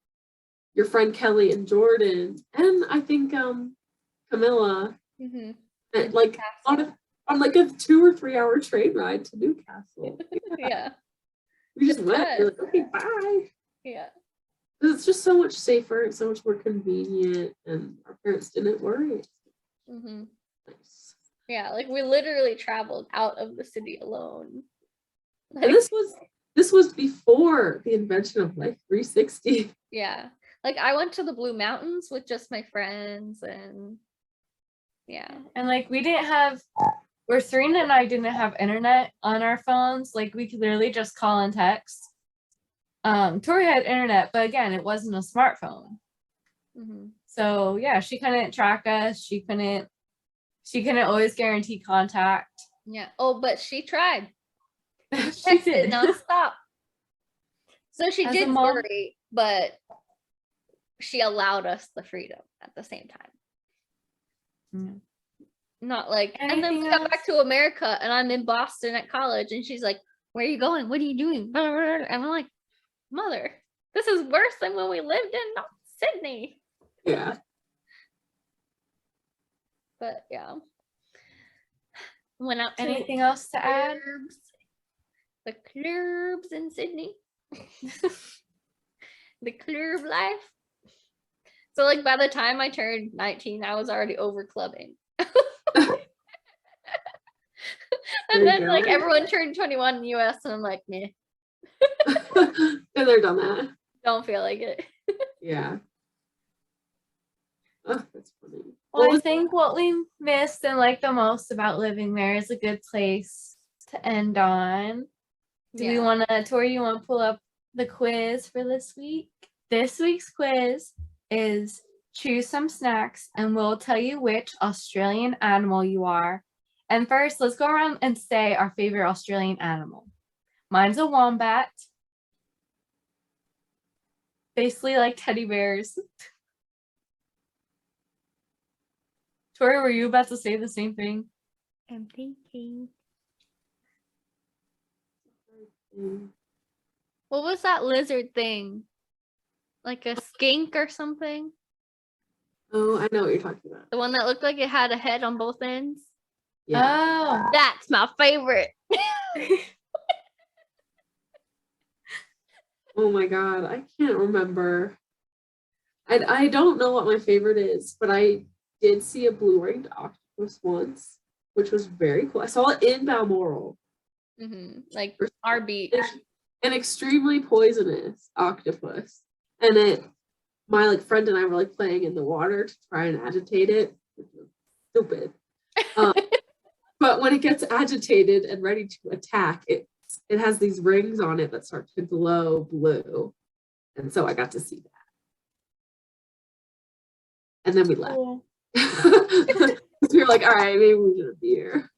your friend Kelly and Jordan, and I think Camilla, mm-hmm. and like on like a 2 or 3 hour train ride to Newcastle. Yeah. We just went. We're like, okay, bye. Yeah. It's just so much safer and so much more convenient, and our parents didn't worry. Mm-hmm. Nice. Yeah, like we literally traveled out of the city alone. Like, and this was before the invention of Life 360. Yeah, like I went to the Blue Mountains with just my friends, and and like we didn't have, or Serena and I didn't have internet on our phones. Like we could literally just call and text. Tori had internet, but again, it wasn't a smartphone. mm-hmm. So yeah, she couldn't track us. She couldn't always guarantee contact. Yeah. Oh, but she tried. She did nonstop. So she As did worry, but she allowed us the freedom at the same time. Mm. Not like, Anything and then we else? got back to America, and I'm in Boston at college, and she's like, "Where are you going? What are you doing?" And I'm like, "Mother, this is worse than when we lived in Sydney." Yeah. But yeah. Went out to anything else to add? The clubs in Sydney. The club life. So like by the time I turned 19, I was already over clubbing. And then like everyone turned 21 in the US, and I'm like, meh. Been there, done that. Don't feel like it. Yeah. Oh, that's funny. Well, I think what we missed and liked the most about living there is a good place to end on. Do we want to, Tori, you want to pull up the quiz for this week? This week's quiz is choose some snacks and we'll tell you which Australian animal you are. And first, let's go around and say our favorite Australian animal. Mine's a wombat. Basically like teddy bears. Tori, were you about to say the same thing? I'm thinking. What was that lizard thing? Like a skink or something? Oh, I know what you're talking about. The one that looked like it had a head on both ends. Yeah. Oh. That's my favorite. Oh my god, I can't remember. I don't know what my favorite is, but I did see a blue-ringed octopus once, which was very cool. I saw it in Balmoral. Like our beach. An extremely poisonous octopus. And my like friend and I were like playing in the water to try and agitate it, which was stupid. But when it gets agitated and ready to attack, it has these rings on it that start to glow blue. And so I got to see that. And then we left. Cool. We were like, all right, maybe we should be here.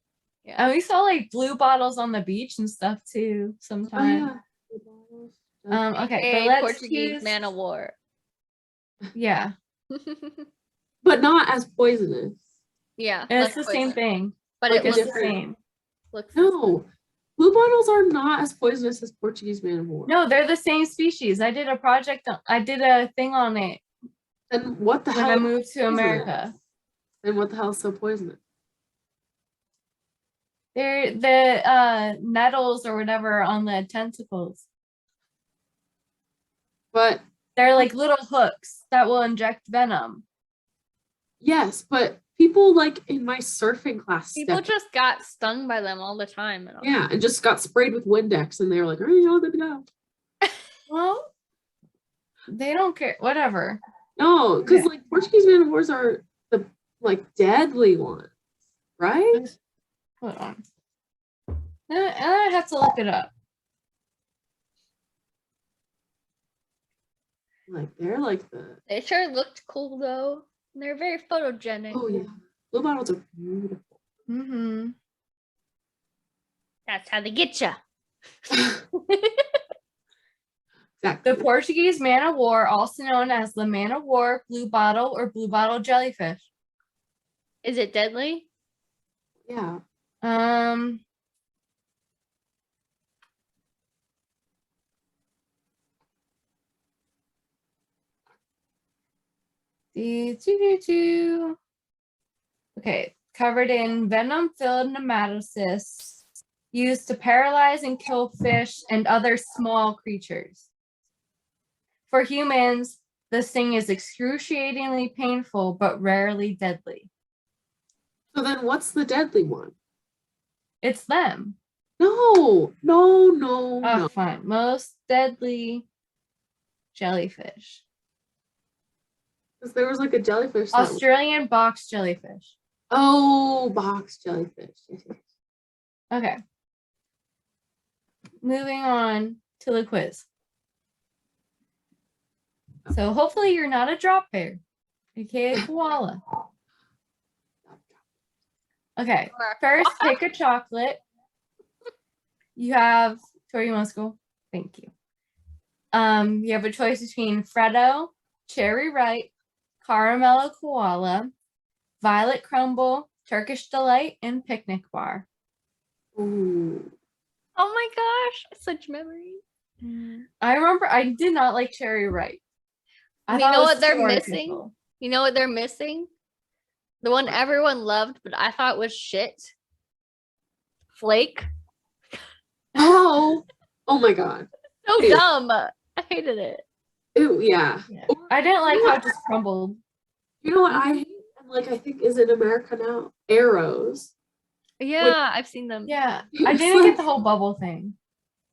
Yeah, and we saw like blue bottles on the beach and stuff too sometimes. Oh, yeah. Okay, AKA but let's Portuguese choose... man of war. Yeah, But not as poisonous. Yeah. and it's less the same poison. thing. But Like it a It's looks the different- same. looks No, blue bottles are not as poisonous as Portuguese man of war. No, they're the same species. I did a thing on it Then what the when hell? I moved to poisonous? America. Then what the hell is so poisonous? They're the nettles or whatever on the tentacles. But They're like little hooks that will inject venom. yes, but people like in my surfing class People stepped- just got stung by them all the time. And all. yeah, and just got sprayed with Windex, and they were like, "Oh, you're all good to go." Well, they don't care. Whatever. No, because Yeah. like Portuguese man of wars are the like deadly ones, right? Hold on. I have to look it up. Like they're like the They sure looked cool though. They're very photogenic. oh yeah, blue bottles are beautiful. Mm-hmm. That's how they get you. Exactly. The Portuguese man of war, also known as the man of war, blue bottle, or blue bottle jellyfish. Is it deadly? Yeah. Okay, covered in venom-filled nematocysts used to paralyze and kill fish and other small creatures. For humans, the sting is excruciatingly painful but rarely deadly. So then, what's the deadly one? It's them. No, no, Oh, no. fine. Most deadly jellyfish. Because there was like a jellyfish. That was, Australian box jellyfish. oh, box jellyfish. Yes, yes. Okay. Moving on to the quiz. So hopefully you're not a drop bear, aka koala. Okay. First, pick a chocolate. You have Tori, you want to go? Thank you. You have a choice between Freddo, Cherry Ripe, Caramel Koala, Violet Crumble, Turkish Delight, and Picnic Bar. Ooh. Oh my gosh, such memories. I remember I did not like Cherry Ripe. I You thought it know was what they're too missing? artificial. You know what they're missing? The one everyone loved, but I thought was shit. Flake. Oh, oh my God. So Ew. dumb. I hated it. Ew, yeah. Yeah. Or- I didn't like You know how what? it just crumbled. You know what I hate? And like I think is in America now. Arrows. Yeah, I've seen them. Yeah. It I was didn't like- get the whole bubble thing.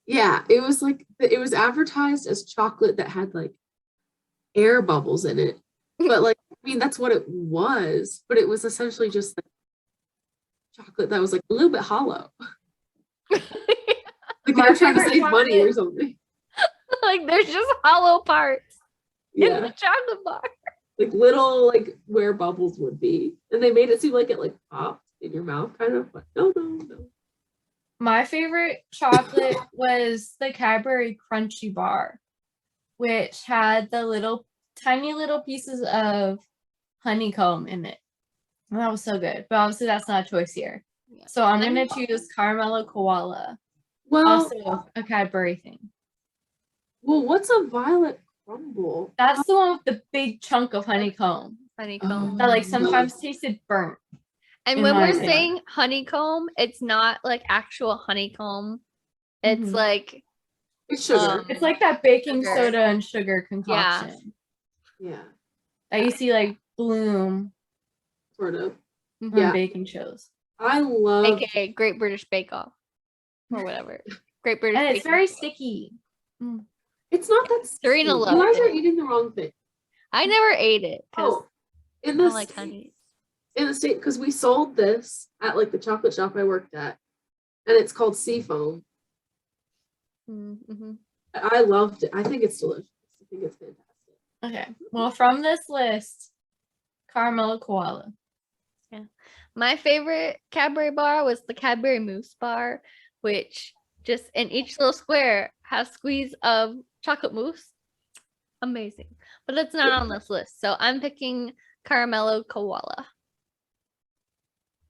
Yeah, it was like it was advertised as chocolate that had like air bubbles in it. But like I mean that's what it was, but it was essentially just like chocolate that was like a little bit hollow. Like they My were trying to favorite save money or chocolate- something. Like there's just hollow parts in Yeah. the chocolate bar. Like little like where bubbles would be. And they made it seem like it like popped in your mouth kind of, but no. My favorite chocolate was the Cadbury Crunchy Bar, which had the little tiny little pieces of honeycomb in it. And that was so good. But obviously that's not a choice here. Yeah. So I'm Let gonna me- choose Caramel Koala. Well, Also a Cadbury thing. well, what's a violet crumble? That's the one with the big chunk of honeycomb. honeycomb. That like sometimes tasted burnt. And in when my we're opinion. saying honeycomb, it's not like actual honeycomb. It's Mhm. like It's sugar. It's like that baking Sugar. soda and sugar concoction Yeah, that you see like bloom sort of. on Yeah. baking shows. I love. AKA Great British Bake Off or whatever. Great British And it's Baking very Show. sticky. It's not that. Serena sweet. loved You guys are it. eating the wrong thing. I never ate it because Oh, in I the don't like States- honey. in the state, because we sold this at like the chocolate shop I worked at, and it's called Seafoam. Mm-hmm. I loved it. I think it's delicious. I think it's fantastic. Okay. Well, from this list, caramel koala. My favorite Cadbury bar was the Cadbury Mousse bar, which just in each little square has squeeze of chocolate mousse. Amazing. But it's not on this list. So I'm picking Caramello Koala.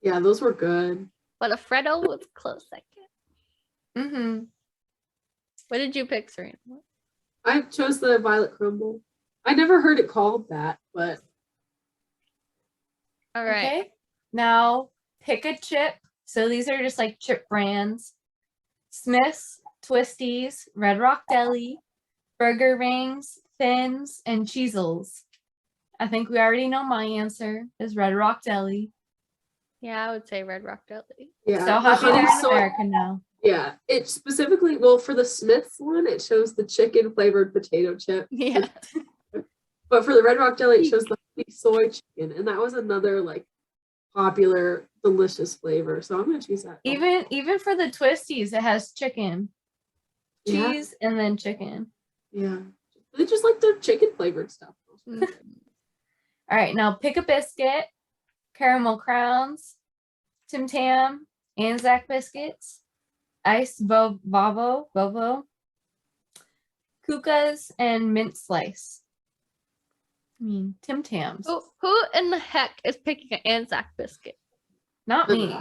Yeah, those were good. But a Freddo was close second. Mm-hmm. What did you pick, Serena? I chose the violet crumble. I never heard it called that, but All right. Okay. Now pick a chip. So these are just like chip brands. Smith's, Twisties, Red Rock Deli, Burger Rings, Thins, and Cheezels. I think we already know my answer is Red Rock Deli. Yeah, I would say Red Rock Deli. yeah. So the happy honey they're in soy- America now. Yeah, it specifically, well, for the Smith's one, it shows the chicken flavored potato chip. Yeah. But for the Red Rock Deli, it shows the honey soy chicken. And that was another like popular, delicious flavor. So I'm gonna choose that. Even for the Twisties, it has chicken, Yeah. cheese, and then chicken. Yeah. They just like their chicken flavored stuff. Mm. All right, now pick a biscuit, caramel crowns, Tim Tam, Anzac biscuits, iced Vovo, Kukas, and mint slice. I mean, Tim Tams. Who in the heck is picking an Anzac biscuit? Not me.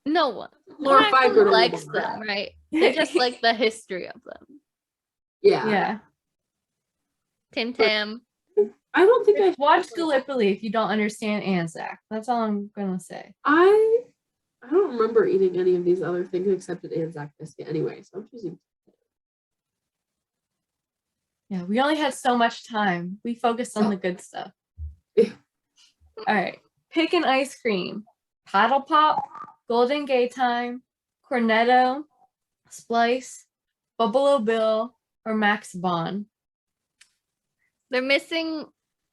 No one. Glorified No one granola likes bar. them, right? They just like the history of them. Yeah. Yeah. Tim Tam. I don't think I Watch Gallipoli if you don't understand Anzac. That's all I'm gonna say. I don't remember eating any of these other things except an Anzac biscuit anyway, so I'm choosing. Yeah, we only had so much time. We focused on the good stuff. Yeah. All right. Pick an ice cream. Paddle Pop, Golden Gay Time, Cornetto, Splice, Buffalo Bill, or Max Bon. They're missing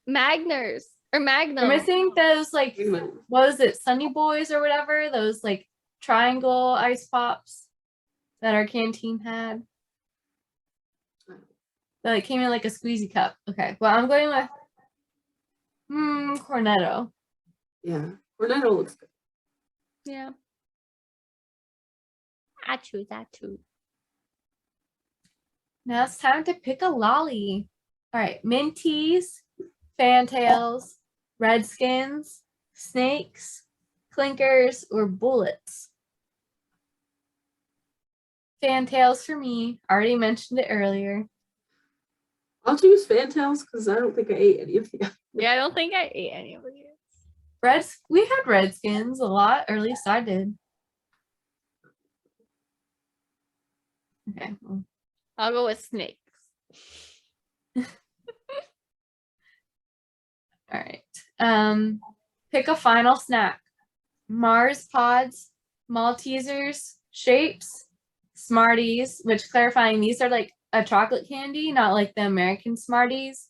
Magners or Magnum. I'm missing those like Wait a minute. what was it, Sunny Boys or whatever? Those like triangle ice pops that our canteen had. That came in like a squeezy cup. Okay. Well, I'm going with Cornetto. Yeah. Cornetto looks good. Yeah. I choose that too. Now it's time to pick a lolly. All right, Minties, Fantails, Redskins, Snakes, Clinkers, or Bullets. Fantails for me. Already mentioned it earlier. I'll choose Fantails because I don't think I ate any of the other. Yeah, I don't think I ate any of these. We had Redskins a lot, or at least I did. Okay. Well, I'll go with snakes. all right. Pick a final snack. Mars Pods, Maltesers, Shapes, Smarties, which clarifying these are like a chocolate candy, not like the American Smarties.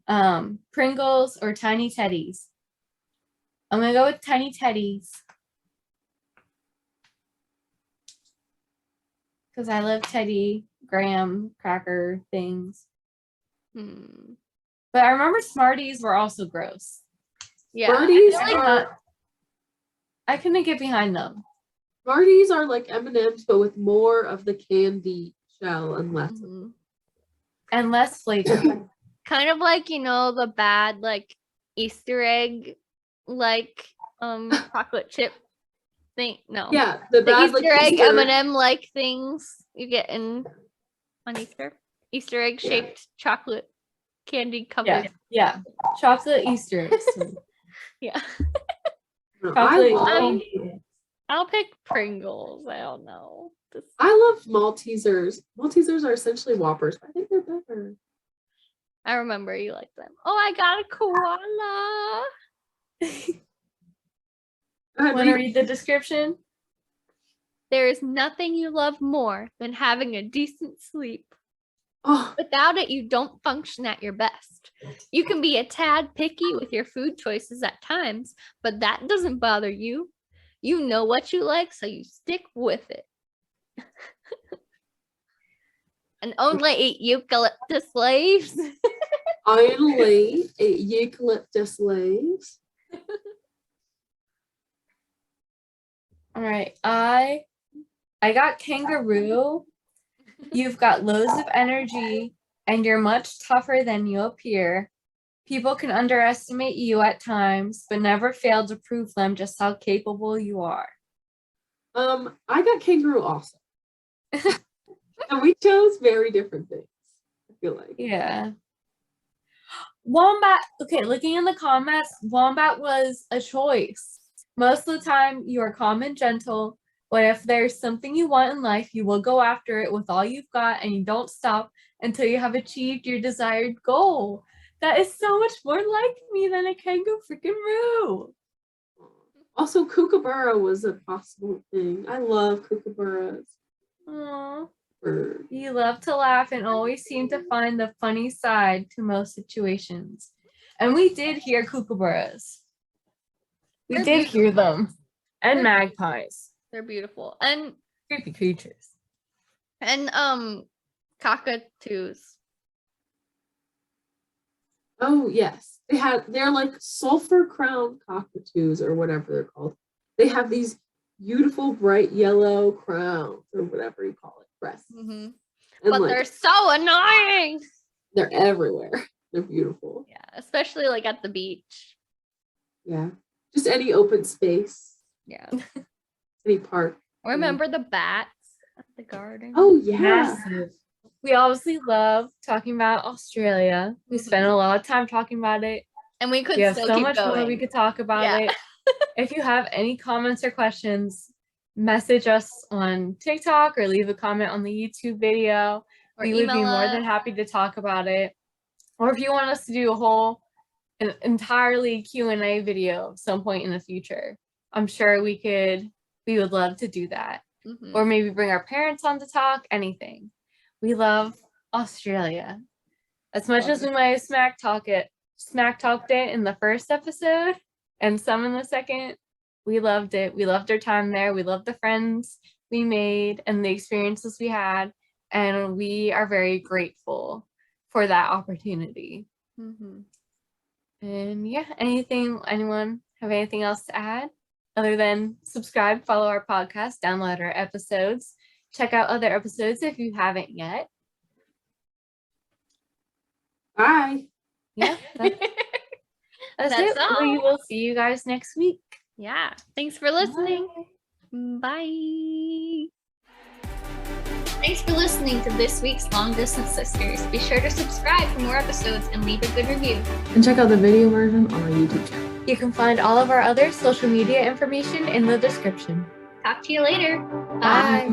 Pringles or Tiny Teddies. I'm gonna go with Tiny Teddies. Because I love Teddy graham cracker things. Hmm. But I remember Smarties were also gross. Yeah. Smarties I feel like are I couldn't get behind them. Smarties are like M&Ms, but with more of the candy shell and less. Mhm. And less flavor. Kind of like, the bad like Easter egg like chocolate chip thing. No. Yeah, the The bad Easter like egg Easter- M&M like things you get on Easter. Easter egg shaped chocolate candy covered. Yeah. Chocolate Easter eggs. Yeah. No, Chocolate love, candy. I'll pick Pringles. I don't know. I love Maltesers. Maltesers are essentially Whoppers, but I think they're better. I remember you like them. Oh, I got a koala. Want to read the description? There is nothing you love more than having a decent sleep. Oh, Without it, you don't function at your best. You can be a tad picky with your food choices at times, but that doesn't bother you. You know what you like, so you stick with it. And only eat eucalyptus leaves. only eucalyptus leaves. All right. I got kangaroo. You've got loads of energy and you're much tougher than you appear. People can underestimate you at times, but never fail to prove them just how capable you are. I got kangaroo also. And we chose very different things, I feel like. Yeah. Wombat. Okay, looking in the comments, wombat was a choice. Most of the time, you are calm and gentle, but if there's something you want in life, you will go after it with all you've got and you don't stop until you have achieved your desired goal. That is so much more like me than a kangaroo freaking roo. Also, kookaburra was a possible thing. I love kookaburras. Aww. Bird. You love to laugh and always seem to find the funny side to most situations. And we did hear kookaburras. We They're did hear beautiful. them. And magpies. They're beautiful. And Creepy creatures. cockatoos. Oh yes, they're like sulfur crowned cockatoos or whatever they're called. They have these beautiful bright yellow crowns or whatever you call it, crests. Mm-hmm. And But like, they're so annoying. they're everywhere. They're beautiful. Yeah, especially like at the beach. Yeah, just any open space, Yeah. any park. Remember the bats at the garden? Oh yeah. Massive. We obviously love talking about Australia. We spent a lot of time talking about it. And we could We have still so keep much going. more we could talk about Yeah. it. If you have any comments or questions, message us on TikTok or leave a comment on the YouTube video. Or We would be email more us. than happy to talk about it. Or if you want us to do a whole entirely Q&A video at some point in the future, I'm sure we would love to do that. Mhm. Or maybe bring our parents on to talk, anything. We love Australia. As much as we might have smack talked it in the first episode and some in the second, we loved it. We loved our time there. We loved the friends we made and the experiences we had. And we are very grateful for that opportunity. Mhm. And yeah, anyone have anything else to add? Other than subscribe, follow our podcast, download our episodes, check out other episodes if you haven't yet. Bye. Yeah, that's That's it. We all. will see you guys next week. Yeah. Thanks for listening. Bye. Bye. Thanks for listening to this week's Long Distance Sisters. Be sure to subscribe for more episodes and leave a good review. And check out the video version on our YouTube channel. You can find all of our other social media information in the description. Talk to you later. Bye.